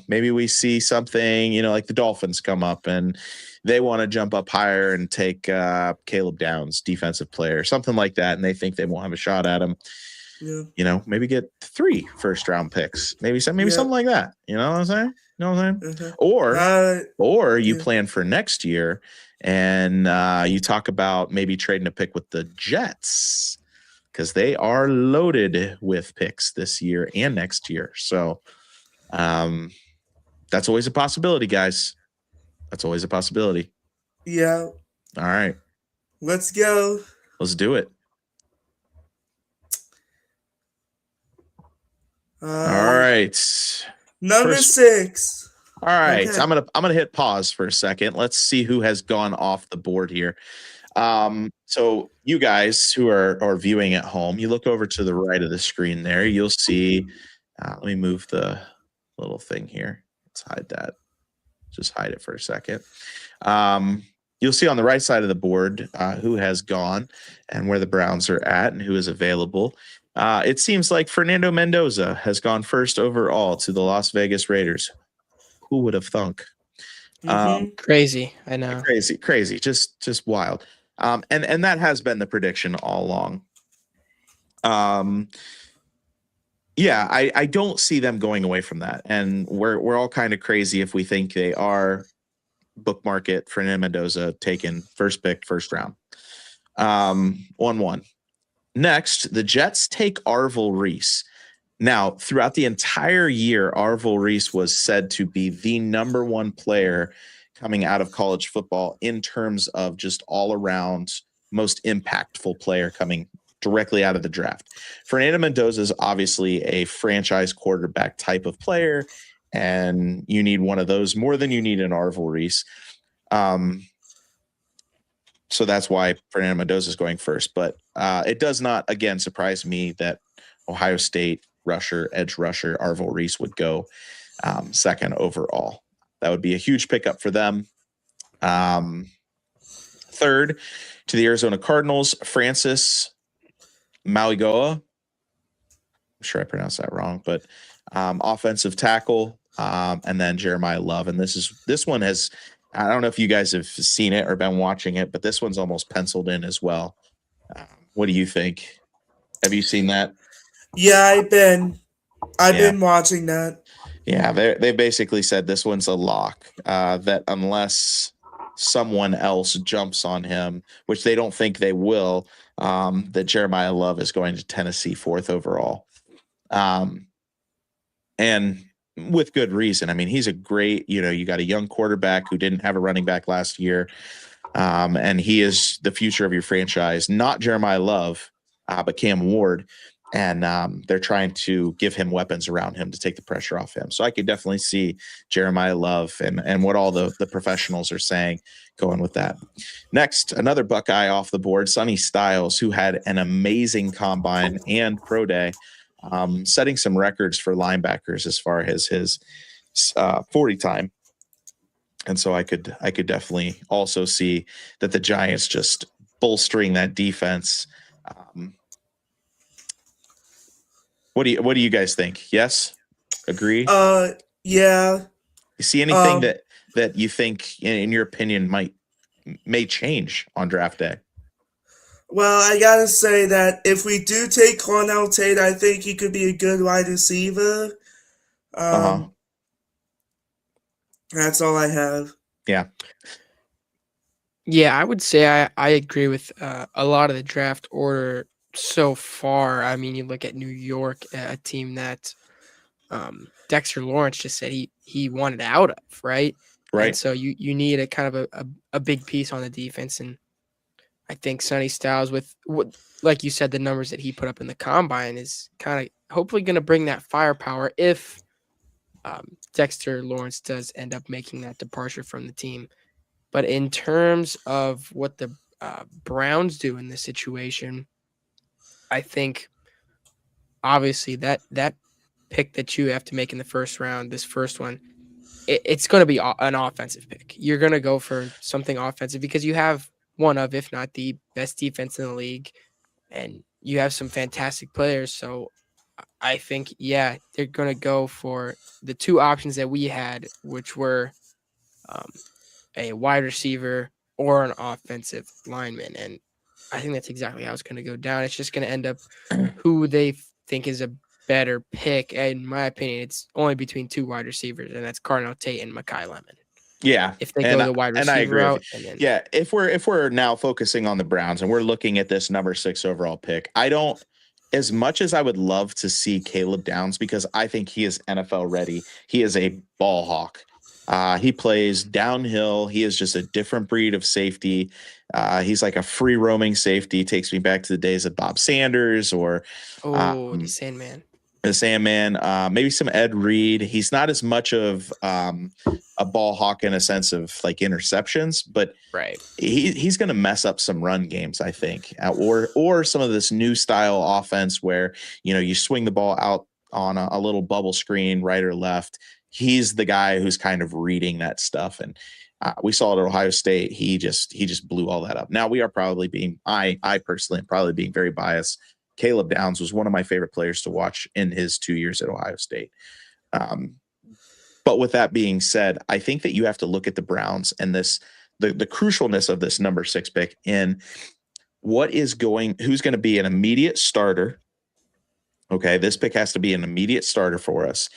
maybe we see something, like the Dolphins come up and they want to jump up higher and take Caleb Downs, defensive player, something like that, and they think they won't have a shot at him. Yeah. Maybe get 3 first-round picks, maybe something like that. You know what I'm saying? Mm-hmm. Or you plan for next year, and you talk about maybe trading a pick with the Jets, because they are loaded with picks this year and next year. So that's always a possibility, guys. That's always a possibility.
Yeah.
All right.
Let's go.
Let's do it. All right.
Number 6.
All right. Okay. I'm gonna hit pause for a second. Let's see who has gone off the board here. So you guys who are viewing at home, you look over to the right of the screen there. You'll see. Let me move the little thing here. Let's hide that. Just hide it for a second. You'll see on the right side of the board who has gone and where the Browns are at and who is available. It seems like Fernando Mendoza has gone first overall to the Las Vegas Raiders. Who would have thunk?
Crazy. I know.
Crazy. Just wild. And that has been the prediction all along. Yeah, I don't see them going away from that. And we're all kind of crazy if we think they are bookmark it. Fernando Mendoza taken first pick, first round. 1-1. Next, the Jets take Arvil Reese. Now, throughout the entire year, Arvil Reese was said to be the number 1 player coming out of college football in terms of just all around most impactful player coming directly out of the draft. Fernando Mendoza is obviously a franchise quarterback type of player, and you need one of those more than you need an Arvil Reese. So that's why Fernando Mendoza is going first. But it does not, again, surprise me that Ohio State edge rusher Arvil Reese would go second overall. That would be a huge pickup for them. Third, to the Arizona Cardinals, Francis Mauigoa. I'm sure I pronounced that wrong, but offensive tackle, and then Jeremiah Love. And this one has, I don't know if you guys have seen it or been watching it, but this one's almost penciled in as well. What do you think? Have you seen that?
Yeah, I've been watching that.
Yeah, they basically said this one's a lock. That unless someone else jumps on him, which they don't think they will, that Jeremiah Love is going to Tennessee 4th overall. And with good reason. I mean, he's a great, you got a young quarterback who didn't have a running back last year. And he is the future of your franchise, not Jeremiah Love, but Cam Ward. And they're trying to give him weapons around him to take the pressure off him. So I could definitely see Jeremiah Love and what all the professionals are saying going with that. Next, another Buckeye off the board, Sonny Styles, who had an amazing combine and pro day, setting some records for linebackers as far as his 40 time. And so I could definitely also see that the Giants just bolstering that defense. What do you guys think? Yes? Agree?
Yeah.
You see anything that you think, in your opinion, may change on draft day?
Well, I gotta say that if we do take Cornell Tate, I think he could be a good wide receiver. That's all I have.
Yeah.
Yeah, I would say I agree with a lot of the draft order so far. I mean, you look at New York, a team that Dexter Lawrence just said he wanted out of, right?
Right.
And so you need a kind of a big piece on the defense, and I think Sonny Styles, with what, like you said, the numbers that he put up in the combine is kind of hopefully going to bring that firepower if Dexter Lawrence does end up making that departure from the team. But in terms of what the Browns do in this situation, I think obviously that pick that you have to make in the first round, this first one, it's going to be an offensive pick. You're going to go for something offensive because you have one of, if not the best defense in the league, and you have some fantastic players. So I think, yeah, they're going to go for the two options that we had, which were a wide receiver or an offensive lineman. And I think that's exactly how it's going to go down. It's just going to end up who they think is a better pick. In my opinion, it's only between two wide receivers, and that's Cardinal Tate and Mekhi Lemon.
Yeah,
if they go the wide receiver route.
Yeah, if we're now focusing on the Browns and we're looking at this number 6 overall pick, I don't, as much as I would love to see Caleb Downs, because I think he is NFL ready. He is a ball hawk. He plays downhill. He is just a different breed of safety. He's like a free roaming safety. Takes me back to the days of Bob Sanders or
the Sandman.
The Sandman, maybe some Ed Reed. He's not as much of a ball hawk in a sense of like interceptions, but
right,
he's going to mess up some run games, I think, or some of this new style offense where you swing the ball out on a little bubble screen, right or left. He's the guy who's kind of reading that stuff, and we saw it at Ohio State. He just blew all that up. Now we are probably being, I personally am probably being very biased. Caleb Downs was one of my favorite players to watch in his 2 years at Ohio State. But with that being said, I think that you have to look at the Browns and the crucialness of this number 6 pick in who's going to be an immediate starter. Okay. This pick has to be an immediate starter for us.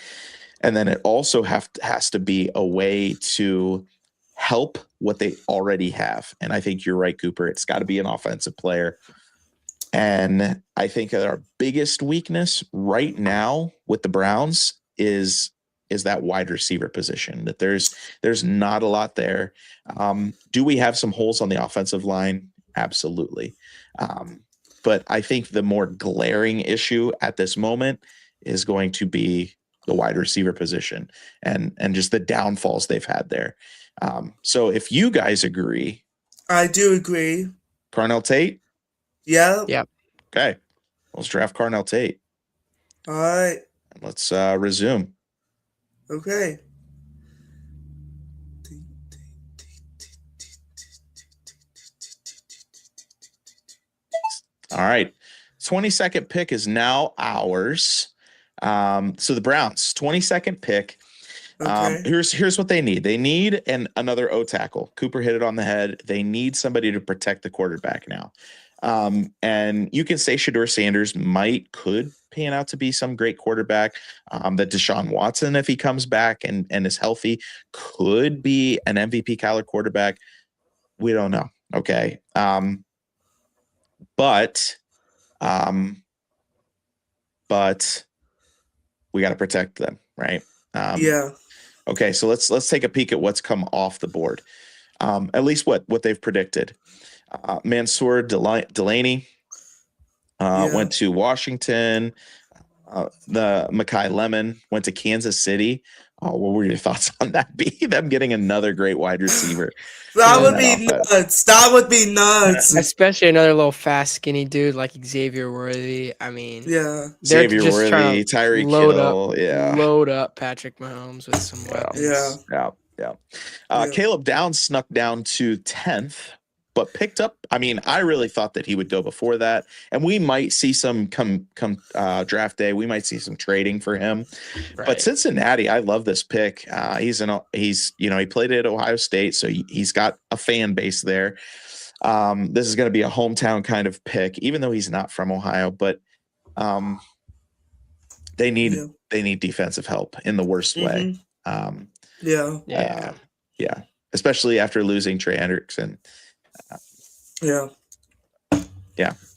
And then it also has to be a way to help what they already have. And I think you're right, Cooper. It's got to be an offensive player. And I think that our biggest weakness right now with the Browns is that wide receiver position, that there's not a lot there. Do we have some holes on the offensive line? Absolutely. But I think the more glaring issue at this moment is going to be the wide receiver position and just the downfalls they've had there. So if you guys agree.
I do agree.
Carnell Tate?
Yeah.
Yep.
Okay. Let's draft Carnell Tate.
All right.
And let's resume.
Okay.
All right. 22nd pick is now ours. So the Browns, 22nd pick.
Okay.
Here's what they need. They need another O tackle. Cooper hit it on the head. They need somebody to protect the quarterback now. And you can say Shedeur Sanders could pan out to be some great quarterback. That Deshaun Watson, if he comes back and is healthy, could be an MVP caliber quarterback. We don't know. Okay. But we got to protect them, right?
Yeah.
Okay, so let's take a peek at what's come off the board. At least what they've predicted. Mansour Delaney
Yeah.
went to Washington. The Mekhi Lemon went to Kansas City. What were your thoughts on that? Them getting another great wide receiver.
That
Yeah,
would
that
be
offense.
nuts. That would be nuts.
Especially another little fast, skinny dude like Xavier Worthy. I mean,
Yeah.
they're
Xavier
just
Worthy,
trying to
Tyreek
load
Hill,
load up Patrick Mahomes with some weapons.
Yeah.
Yeah.
Yeah.
Caleb Downs snuck down to 10th, but picked up. I mean, I really thought that he would go before that, and we might see some come draft day. We might see some trading for him.
Right.
But Cincinnati, I love this pick. He played at Ohio State, so he's got a fan base there. This is going to be a hometown kind of pick, even though he's not from Ohio. But they need defensive help in the worst way.
Yeah.
Yeah, especially after losing Trey Hendrickson.
Yeah.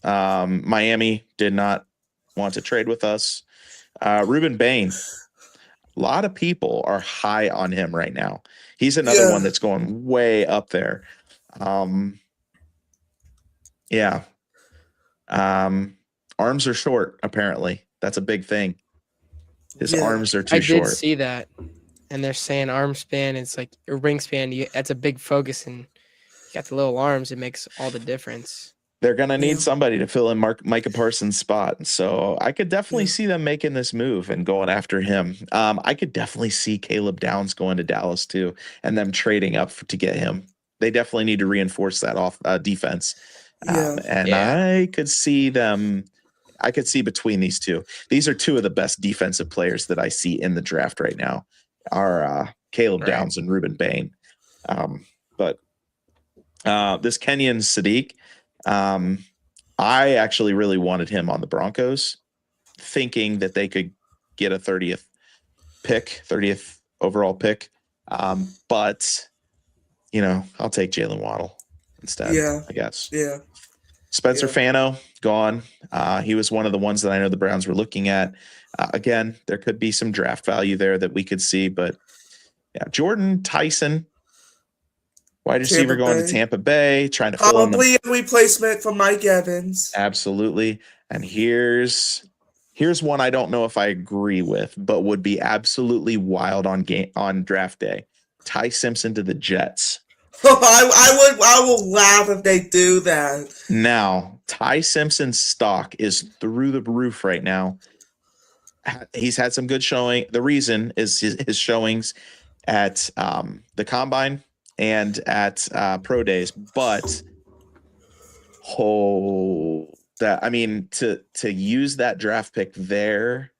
Miami did not want to trade with us. Ruben Bain. A lot of people are high on him right now. He's another one that's going way up there. Arms are short, apparently. That's a big thing. His arms are too short.
I did see that. And they're saying arm span, it's like a wingspan. That's a big focus, and you got the little arms. It makes all the difference.
They're going to need somebody to fill in Micah Parsons' spot. So I could definitely see them making this move and going after him. I could definitely see Caleb Downs going to Dallas too, and them trading up to get him. They definitely need to reinforce that defense. I could see them. I could see between these two. These are two of the best defensive players that I see in the draft right now. Are Caleb Downs and Ruben Bain. But this Kenyon Sadiq, I actually really wanted him on the Broncos, thinking that they could get a 30th overall pick. But, I'll take Jalen Waddle instead, I guess.
Yeah.
Spencer Fano, gone. He was one of the ones that I know the Browns were looking at. Again, there could be some draft value there that we could see, but Jordan Tyson, wide receiver going to Tampa Bay, trying to fill in
probably a replacement for Mike Evans.
Absolutely. And here's one I don't know if I agree with, but would be absolutely wild on draft day. Ty Simpson to the Jets.
I will laugh if they do that.
Now, Ty Simpson's stock is through the roof right now. He's had some good showing. The reason is his showings at the combine and at pro days. But to use that draft pick there,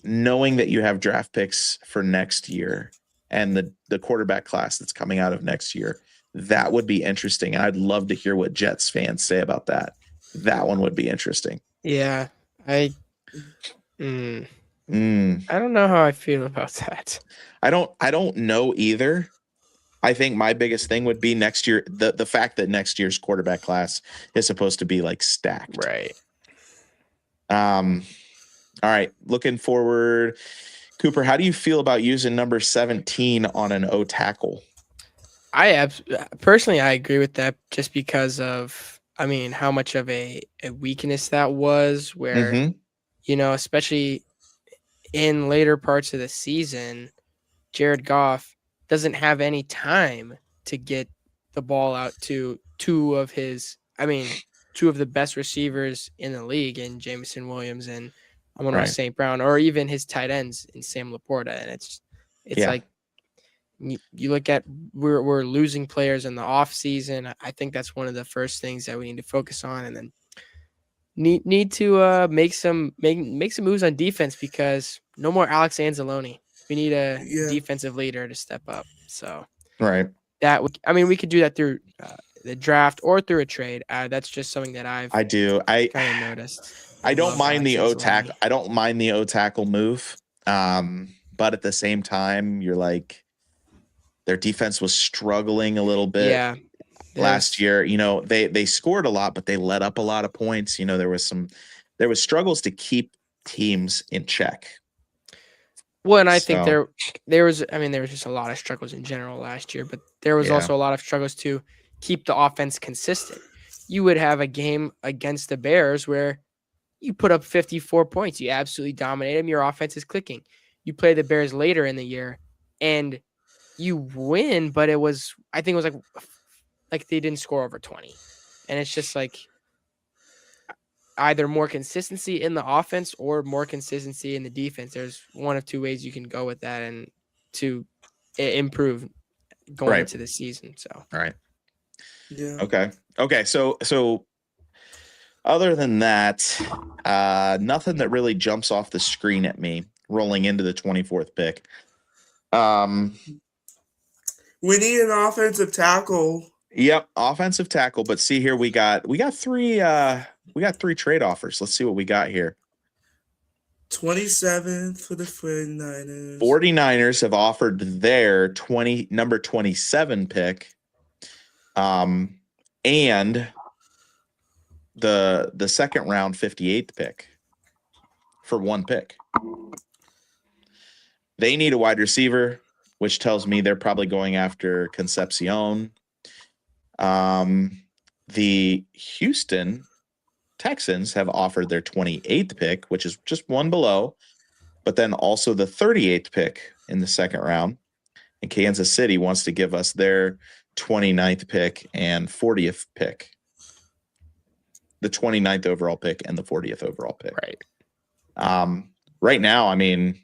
knowing that you have draft picks for next year and the quarterback class that's coming out of next year, that would be interesting. And I'd love to hear what Jets fans say about that. That one would be interesting.
Yeah, I don't know how I feel about that.
I don't know either. I think my biggest thing would be next year, the fact that next year's quarterback class is supposed to be like stacked.
Right.
All right. Looking forward. Cooper, how do you feel about using number 17 on an O tackle?
Personally, I agree with that just because of, how much of a weakness that was where, especially in later parts of the season, Jared Goff doesn't have any time to get the ball out to two of the best receivers in the league in Jameson Williams and Amon-Ra St. Brown, or even his tight ends in Sam Laporta. And it's like, you look at we're losing players in the off season. I think that's one of the first things that we need to focus on. And then need to make some moves on defense because no more Alex Anzalone. We need a
Yeah.
defensive leader to step up. So
Right.
we could do that through the draft or through a trade. That's just something that I've
I do.
kind of noticed.
I don't
love
mind the
Alex
O tackle.
Anzalone.
I don't mind the O tackle move. But at the same time, you're like, their defense was struggling a little bit.
Yeah.
Last year, you know, they scored a lot, but they let up a lot of points. You know, there was struggles to keep teams in check.
Well, and I think there was just a lot of struggles in general last year, but there was also a lot of struggles to keep the offense consistent. You would have a game against the Bears where you put up 54 points. You absolutely dominate them. Your offense is clicking. You play the Bears later in the year and you win, but I think it was like they didn't score over 20. And it's just like either more consistency in the offense or more consistency in the defense. There's one of two ways you can go with that and to improve going into the season. So,
all right.
Yeah.
Okay. So other than that, nothing that really jumps off the screen at me rolling into the 24th pick.
We need an offensive tackle.
Yep, offensive tackle. But see here, we got three trade offers. Let's see what we got here.
27th for the 49ers.
49ers have offered their number 27 pick. And the second round 58th pick for one pick. They need a wide receiver, which tells me they're probably going after Concepcion. The Houston Texans have offered their 28th pick, which is just one below, but then also the 38th pick in the second round. And Kansas City wants to give us their 29th pick and 40th pick. The 29th overall pick and the 40th overall pick.
Right.
Right now, I mean,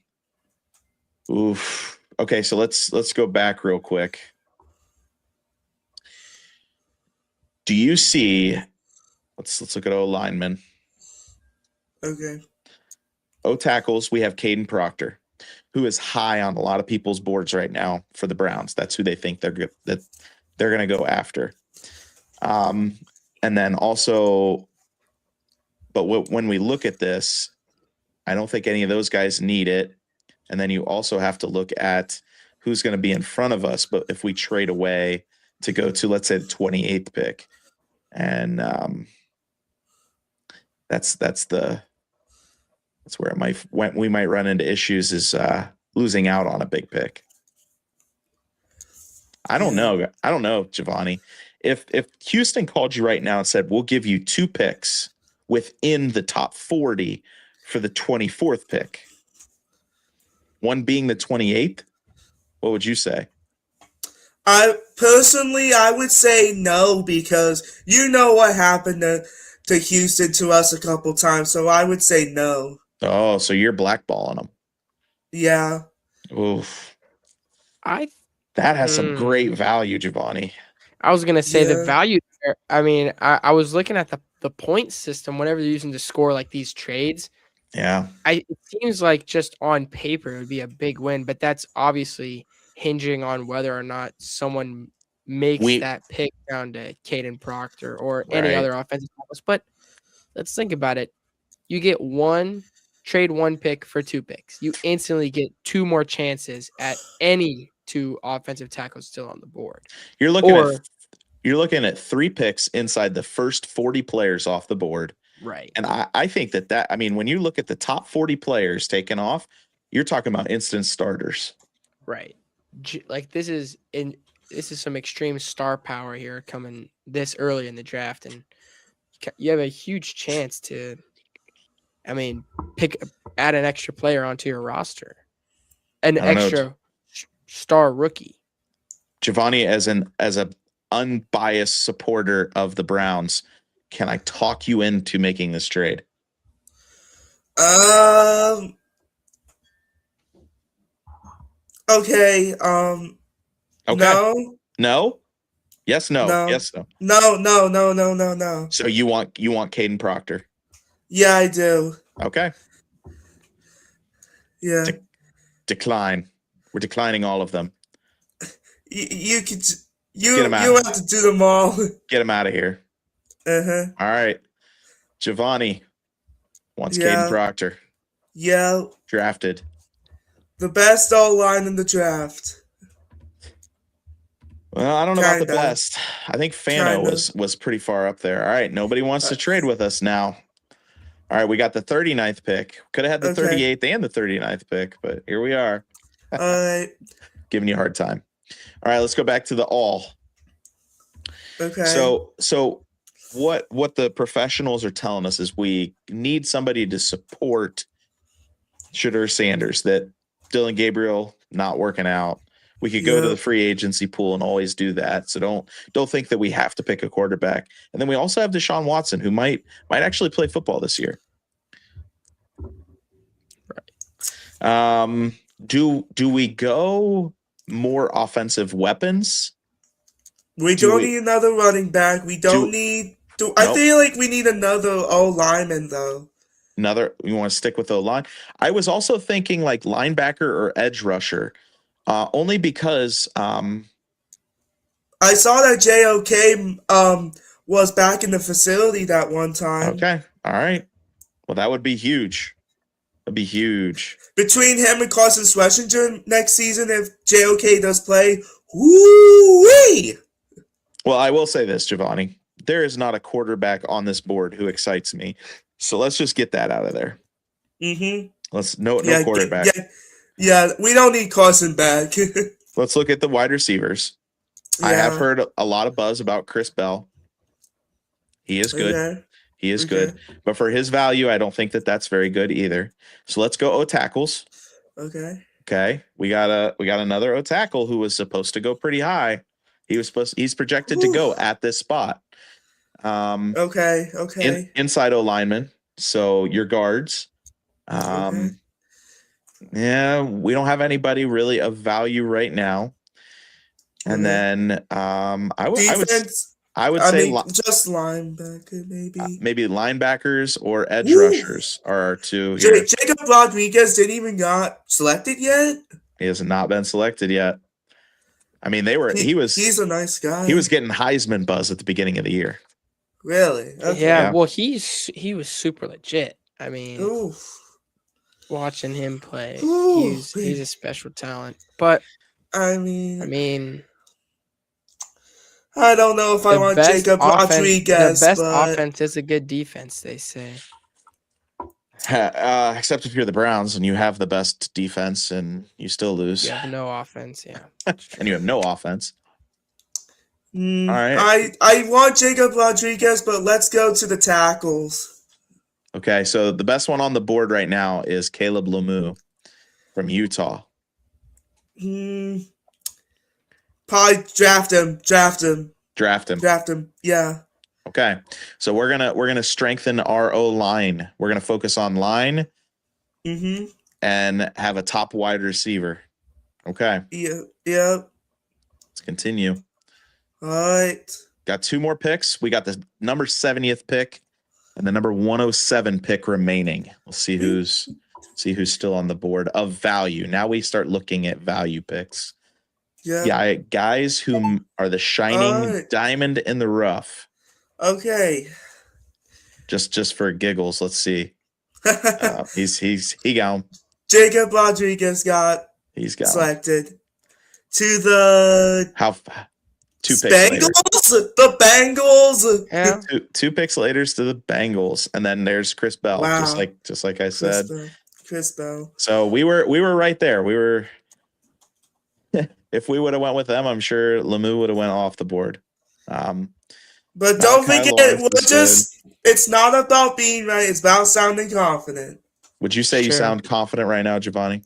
oof. Okay, so let's go back real quick. Do you see? Let's look at O linemen.
Okay.
O tackles. We have Caden Proctor, who is high on a lot of people's boards right now for the Browns. That's who they think they're going to go after. And then also, but when we look at this, I don't think any of those guys need it. And then you also have to look at who's going to be in front of us. But if we trade away to go to, let's say, the 28th pick, and that's where we might run into issues is losing out on a big pick. I don't know, Giovanni. If Houston called you right now and said, we'll give you 2 picks within the top 40 for the 24th pick, one being the 28th, what would you say?
I would say no, because you know what happened to Houston to us a couple times, so I would say no.
Oh, so you're blackballing them.
Yeah.
Oof.
That
has some great value, Giovanni.
I was going to say the value there, I mean, I was looking at the point system, whatever they're using to score like these trades.
Yeah.
It seems like just on paper it would be a big win, but that's obviously hinging on whether or not someone makes that pick down to Caden Proctor or any other offensive tackles. But let's think about it. You get trade one pick for 2 picks. You instantly get 2 more chances at any 2 offensive tackles still on the board.
You're looking at 3 picks inside the first 40 players off the board.
Right.
And I think that I mean, when you look at the top 40 players taken off, you're talking about instant starters.
Right. Like this is some extreme star power here coming this early in the draft, and you have a huge chance to, I mean, add an extra player onto your roster, an extra star rookie.
Giovanni, as an unbiased supporter of the Browns, can I talk you into making this trade?
Okay.
No. Yes. No.
No.
Yes. No.
No.
So you want Caden Proctor?
Yeah, I do.
Okay.
Yeah.
Decline. We're declining all of them.
You could
Get him
you
out.
have to do them all.
Get him out of here.
Uh-huh.
All right. Giovanni wants
Yeah.
Caden Proctor
Yeah.
drafted.
The best O-line in the draft.
Well, I don't know about the
Kinda.
best. I think Fano was pretty far up there. All right. Nobody wants to trade with us now. All right. We got the 39th pick. Could have had the 38th and the 39th pick, but here we are.
All right.
Giving you a hard time. All right. Let's go back to the all.
Okay.
So what the professionals are telling us is we need somebody to support Shedeur Sanders, that Dylan Gabriel not working out. We could go to the free agency pool and always do that. So don't think that we have to pick a quarterback. And then we also have Deshaun Watson, who might actually play football this year. Right. Do we go more offensive weapons?
We don't need another running back. We don't need. I feel like we need another O lineman though.
You want to stick with O-line? I was also thinking like linebacker or edge rusher. Only because I
saw that JOK was back in the facility that one time.
Okay. All right. Well, that would be huge. That'd be huge.
Between him and Carson Schlesinger next season, if JOK does play, woo-wee!
Well, I will say this, Giovanni. There is not a quarterback on this board who excites me. So let's just get that out of there.
Mm-hmm.
Let's no quarterback.
Yeah, we don't need Carson back.
Let's look at the wide receivers. Yeah. I have heard a lot of buzz about Chris Bell. He is good. Okay. He is good. But for his value, I don't think that that's very good either. So let's go O tackles.
Okay.
Okay. We got another O tackle who was supposed to go pretty high. He's projected to go at this spot.
Okay.
Inside O lineman. So your guards. Yeah, we don't have anybody really of value right now. And then I would say
just linebacker,
maybe linebackers or edge rushers are our two here.
Jacob Rodriguez didn't even got selected yet.
He has not been selected yet. I mean, he's
a nice guy.
He was getting Heisman buzz at the beginning of the year.
Really?
Okay. Yeah. Well, he was super legit. I mean.
Oof.
Watching him play, he's a special talent. But
I mean, I don't know if I want Jacob Rodriguez.
The best offense is a good defense, they say.
Except if you're the Browns and you have the best defense and you still lose.
You have no offense, yeah.
And you have no offense.
All right. I want Jacob Rodriguez, but let's go to the tackles.
Okay, so the best one on the board right now is Caleb Lemieux from Utah.
Probably draft him. Yeah.
Okay, so we're gonna strengthen our O line. We're gonna focus on line.
Mm-hmm.
And have a top wide receiver. Okay.
Yeah.
Let's continue.
All right.
Got two more picks. We got the number 70th pick. And the number 107 pick remaining. We'll see who's still on the board of value. Now we start looking at value picks. Yeah, guys who are the shining diamond in the rough.
Okay.
Just for giggles, let's see. He gone.
Jacob Rodriguez got selected to the
Two picks later.
The Bengals.
Yeah.
Two picks later to the Bengals, and then there's Chris Bell. Wow. Just like I said.
Chris Bell.
So we were right there. We were. If we would have went with them, I'm sure Lemieux would have went off the board.
But don't forget, it's not about being right. It's about sounding confident.
Would you say you sound confident right now, Giovanni?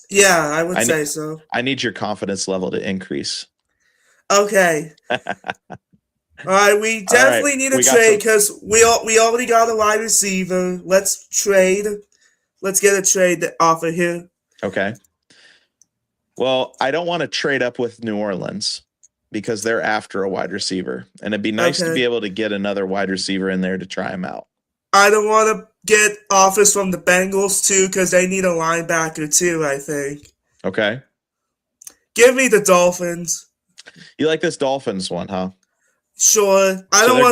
Yeah, I would say so.
I need your confidence level to increase.
Okay. All right, we definitely need a trade because we already got a wide receiver. Let's trade. Let's get a trade offer here.
Okay. Well, I don't want to trade up with New Orleans because they're after a wide receiver, and it'd be nice to be able to get another wide receiver in there to try him out.
I don't want to get offers from the Bengals too, because they need a linebacker too, I think.
Okay.
Give me the Dolphins.
You like this Dolphins one, huh?
Sure. I
So
don't
they're-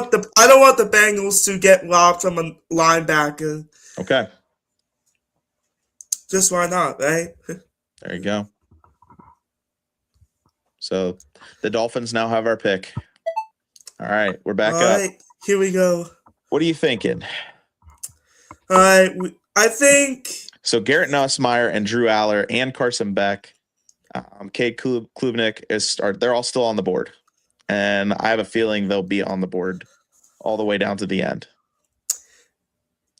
want the Bengals to get robbed from a linebacker.
Okay.
Just why not, right?
There you go. So the Dolphins now have our pick. All right, we're back
All
up.
right, here we go.
What are you thinking?
All right, I think
So Garrett Nussmeier and Drew Aller and Carson Beck, Cade Klubnik they're all still on the board, and I have a feeling they'll be on the board all the way down to the end.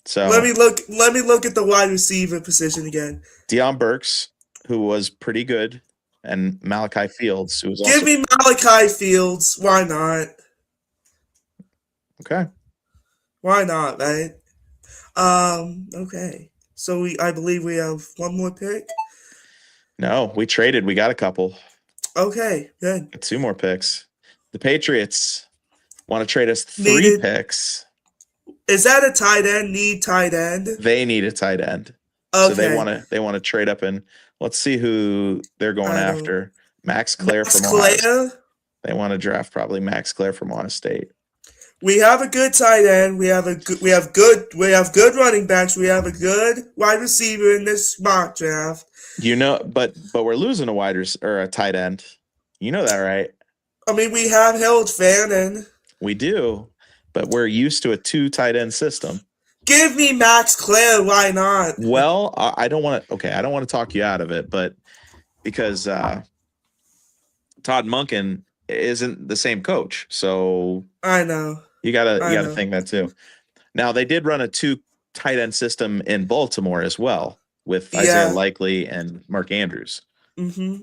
So
let me look at the wide receiver position again.
Deion Burks, who was pretty good, and Malachi Fields, who was
Give
also
me Malachi Fields. Why not?
okay.
Why not, right? Okay. So I believe we have one more pick.
No, we traded. We got a couple.
Okay, good.
2 more picks. The Patriots want to trade us 3
Needed.
picks.
Is that a tight end? Need tight end?
They need a tight end.
Okay.
So they want to trade up, and let's see who they're going
I don't-
after. Max Clare
Max
from Ohio State.
Clare?
They want to draft probably Max Clare from Ohio State.
We have a good tight end. We have good running backs. We have a good wide receiver in this mock draft.
You know, but we're losing a tight end. You know that, right?
I mean, we have held Fannin.
We do, but we're used to a 2 tight end system.
Give me Max Clare. Why not?
Well, I don't want to talk you out of it, but because Todd Monken isn't the same coach, so
I know.
you gotta
know.
think that too. Now they did run a 2 tight end system in Baltimore as well with Isaiah
Yeah.
Likely and Mark Andrews.
Mm-hmm.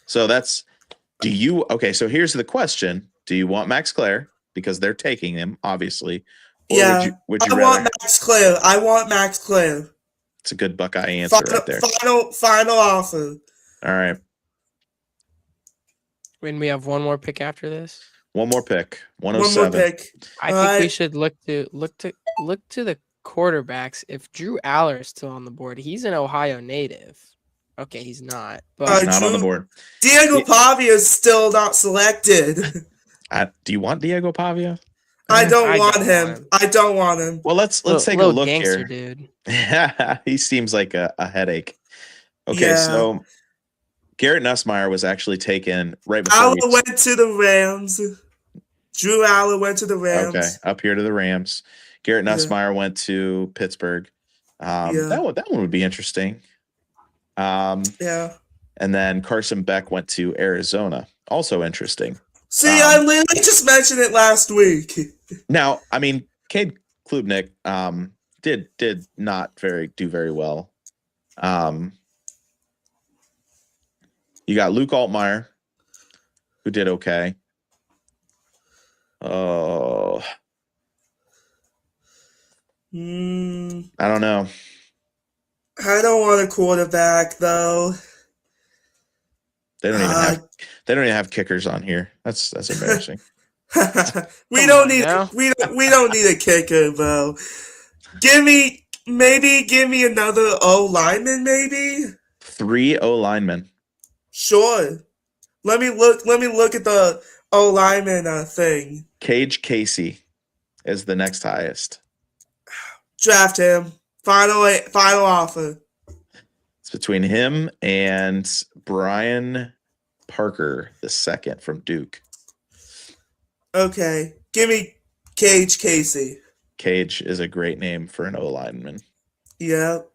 So so here's the question. Do you want Max Clare? Because they're taking him, obviously. Or
Yeah.
would you
I
rather?
want Max Clare. I want Max Clare.
It's a good Buckeye answer right there.
Final offer.
All right.
When we have one more pick after this,
One more pick.
One more
107.
pick.
I think we should look to the quarterbacks. If Drew Aller is still on the board, he's an Ohio native. Okay, he's not. But
He's not on the
Drew-
board.
Diego Pavia is still not selected.
Do you want Diego Pavia?
I don't
I
want
don't
him.
want him.
I don't want him.
Well, let's take a
little
look
gangster
here.
dude.
He seems like a headache. Okay,
Yeah.
so Garrett Nussmeier was actually taken right before
Aller
we
went to the Rams. Drew Aller went to the Rams.
Okay, up here to the Rams. Garrett
Yeah.
Nussmeier went to Pittsburgh.
Yeah.
That one would be interesting.
Yeah.
And then Carson Beck went to Arizona. Also interesting.
See, I literally just mentioned it last week.
Now, I mean, Cade Klubnik did not do very well. You got Luke Altmaier, who did okay. Oh, I don't know.
I don't want a quarterback though.
They don't even have kickers on here. That's embarrassing.
we
Come
don't
on
need
now.
we don't need a kicker, bro. Give me another O lineman, maybe.
3 O linemen.
Sure. Let me look at the O lineman thing.
Cage Casey is the next highest.
Draft him. Final offer.
It's between him and Brian Parker, the second from Duke.
Okay. Give me Cage Casey.
Cage is a great name for an O lineman.
Yep.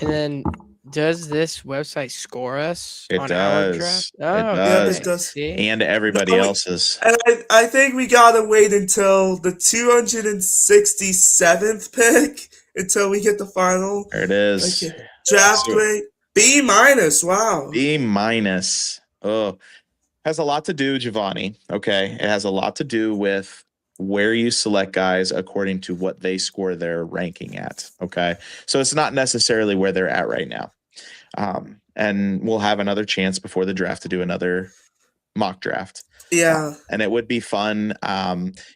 And then, does this website score us
It
on our
does.
draft?
It
Oh,
does.
It does.
See?
And everybody
No,
else's.
And I think we gotta wait until the 267th pick until we get the final
There it is.
Okay. draft
So-
grade. B minus. Wow.
B minus. Oh, has a lot to do, Giovanni. Okay. It has a lot to do with where you select guys according to what they score their ranking at. Okay. So it's not necessarily where they're at right now. And we'll have another chance before the draft to do another mock draft.
Yeah.
And it would be fun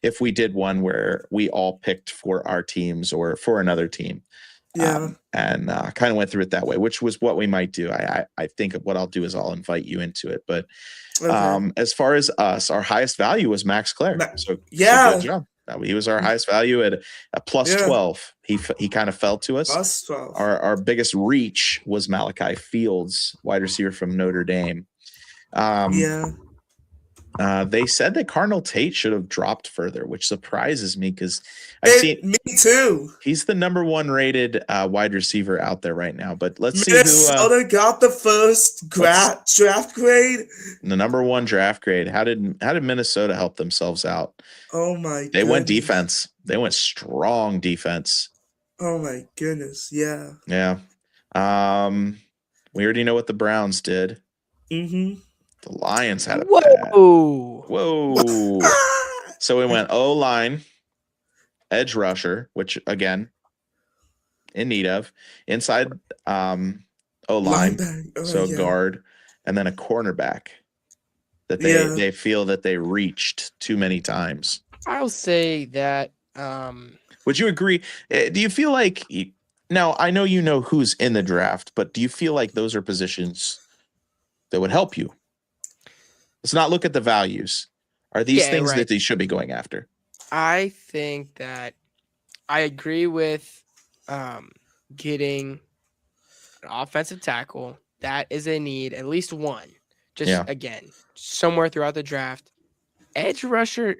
if we did one where we all picked for our teams or for another team.
Yeah.
And kind of went through it that way, which was what we might do. I think what I'll do is I'll invite you into it. But
Okay.
as far as us, our highest value was Max Clare. So
yeah.
good job. He was our highest value at a plus 12. He kind of fell to us.
Plus 12.
Our biggest reach was Malachi Fields, wide receiver from Notre Dame. They said that Cardinal Tate should have dropped further, which surprises me because
me too.
He's the number 1 rated wide receiver out there right now. But let's see
who got the first draft grade.
The number 1 draft grade. How did Minnesota help themselves out?
Oh my!
They went defense. They went strong defense.
Oh my goodness! Yeah.
Yeah. We already know what the Browns did.
Mm-hmm.
The Lions had a
Whoa.
So we went O-line, edge rusher, which again, in need of, inside O-line, guard, and then a cornerback that they feel that they reached too many times.
I'll say that.
Would you agree? Do you feel like now I know you know who's in the draft, but do you feel like those are positions that would help you? Let's not look at the values. Are these things that they should be going after?
I think that I agree with getting an offensive tackle. That is a need, at least one. Again, somewhere throughout the draft. Edge rusher,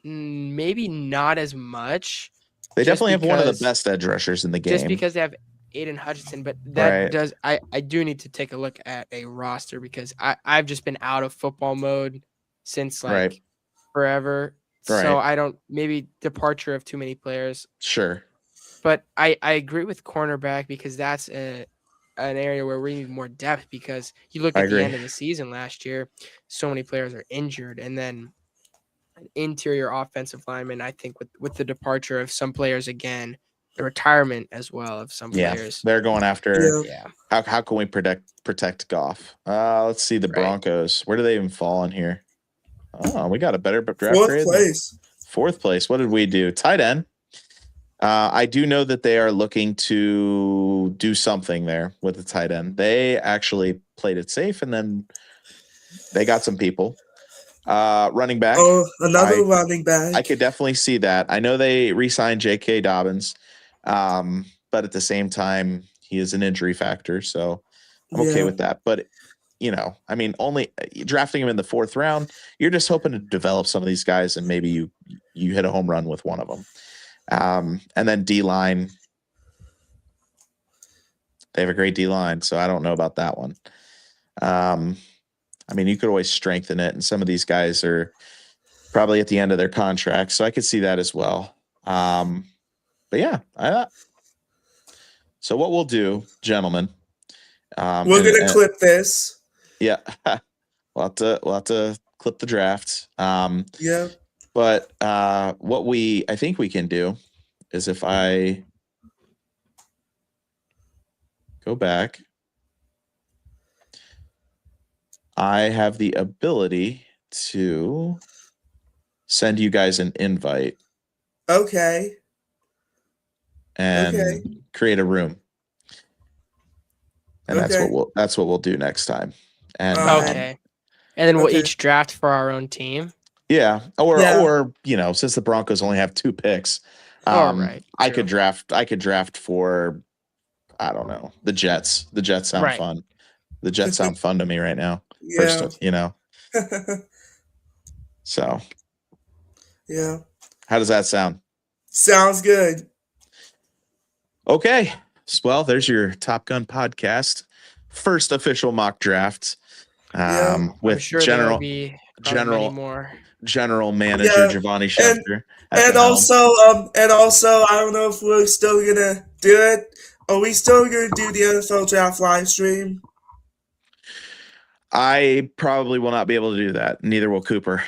maybe not as much.
They definitely have one of the best edge rushers in the game.
Just because they have Aiden Hutchinson, but that does I do need to take a look at a roster because I've just been out of football mode since forever. So I don't maybe departure of too many players.
Sure.
But I agree with cornerback because that's an area where we need more depth because you look at the end of the season last year, so many players are injured, and then an interior offensive lineman, I think with the departure of some players again, the retirement as well of some players.
They're going after how can we protect Goff? Let's see the Broncos. Where do they even fall in here? Oh, we got a better draft grade. Fourth place. What did we do? Tight end. I do know that they are looking to do something there with the tight end. They actually played it safe, and then they got some people. Running back.
Oh, another running back.
I could definitely see that. I know they re-signed J.K. Dobbins. But at the same time, he is an injury factor, so I'm okay with that. But I mean, only drafting him in the 4th round, you're just hoping to develop some of these guys, and maybe you hit a home run with one of them. And then D-line, they have a great D-line, so I don't know about that one. I mean, you could always strengthen it, and some of these guys are probably at the end of their contract, so I could see that as well. But yeah, so what we'll do, gentlemen,
we're gonna clip this.
Yeah, we'll have to clip the draft.
Yeah.
But what I think we can do is if I go back, I have the ability to send you guys an invite.
Okay.
And create a room. And that's what we'll do next time. And
and then we'll each draft for our own team.
Yeah. Or since the Broncos only have 2 picks, I could draft for I don't know, the Jets. The Jets sound fun. The Jets sound fun to me right now.
Yeah.
So.
Yeah.
How does that sound?
Sounds good.
Okay. Well, there's your Top Gun podcast. First official mock draft. With general manager Giovanni Schefter.
And also, I don't know if we're still gonna do it. Are we still gonna do the NFL draft live stream?
I probably will not be able to do that. Neither will Cooper.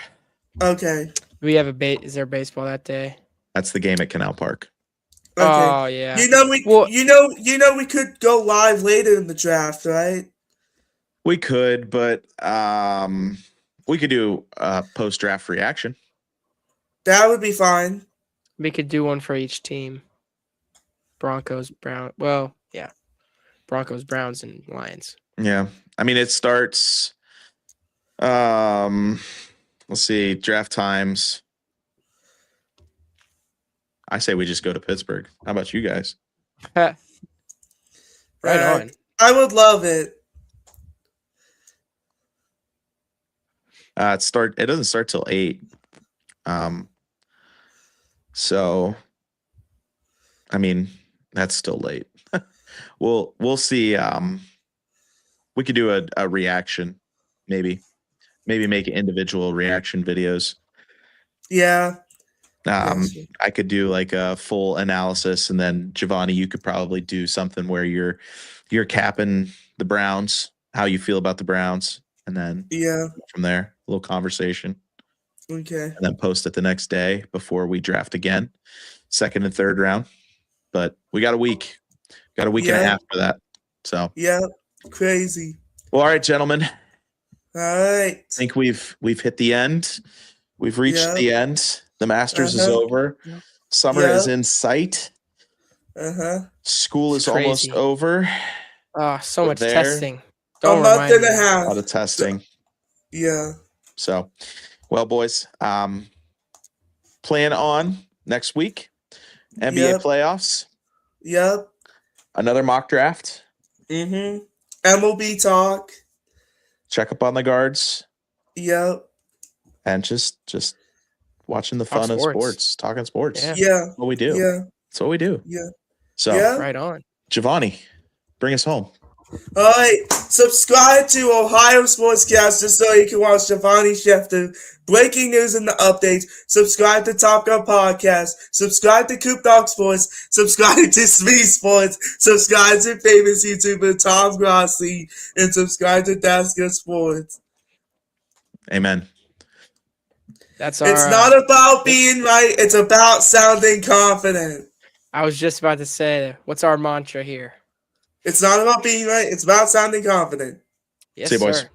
Okay.
We have is there baseball that day?
That's the game at Canal Park.
Okay.
Oh yeah.
We could go live later in the draft, right?
We could, but we could do a post-draft reaction.
That would be fine.
We could do one for each team. Broncos, Brown. Well, yeah. Broncos, Browns, and Lions.
Yeah. I mean, it starts let's see, draft times. I say we just go to Pittsburgh. How about you guys?
Right on.
I would love it.
It doesn't start till 8. So I mean, that's still late. We'll see. We could do a reaction, maybe make individual reaction videos.
Yeah.
I could do like a full analysis, and then Giovanni, you could probably do something where you're capping the Browns, how you feel about the Browns, and then from there, a little conversation.
Okay.
And then post it the next day before we draft again, second and third round. But we got a week. Got a week and a half for that. So
crazy.
Well, all right, gentlemen.
All right.
I think we've hit the end. We've reached the end. The Masters is over. Summer is in sight. School is almost over.
Oh, so much testing.
A month and a half.
A lot of testing.
Yeah.
So, well, boys, plan on next week. NBA playoffs.
Yep.
Another mock draft.
MLB talk.
Check up on the guards.
Yep.
And just watching the fun of sports, talking sports.
Yeah.
That's what we do.
Yeah.
That's what we do.
Yeah.
So
right on.
Giovanni, bring us home.
All right. Subscribe to Ohio Sportscast just so you can watch Giovanni Schefter, breaking news and the updates. Subscribe to Top Gun Podcast. Subscribe to Coop Dog Sports. Subscribe to Smee Sports. Subscribe to famous YouTuber Tom Grossi. And subscribe to Dasker Sports.
Amen.
It's
not about being right. It's about sounding confident.
I was just about to say, what's our mantra here?
It's not about being right. It's about sounding confident.
Yes,
See you, boys.
sir.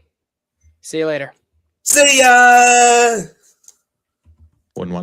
See you later.
See ya!
1-1.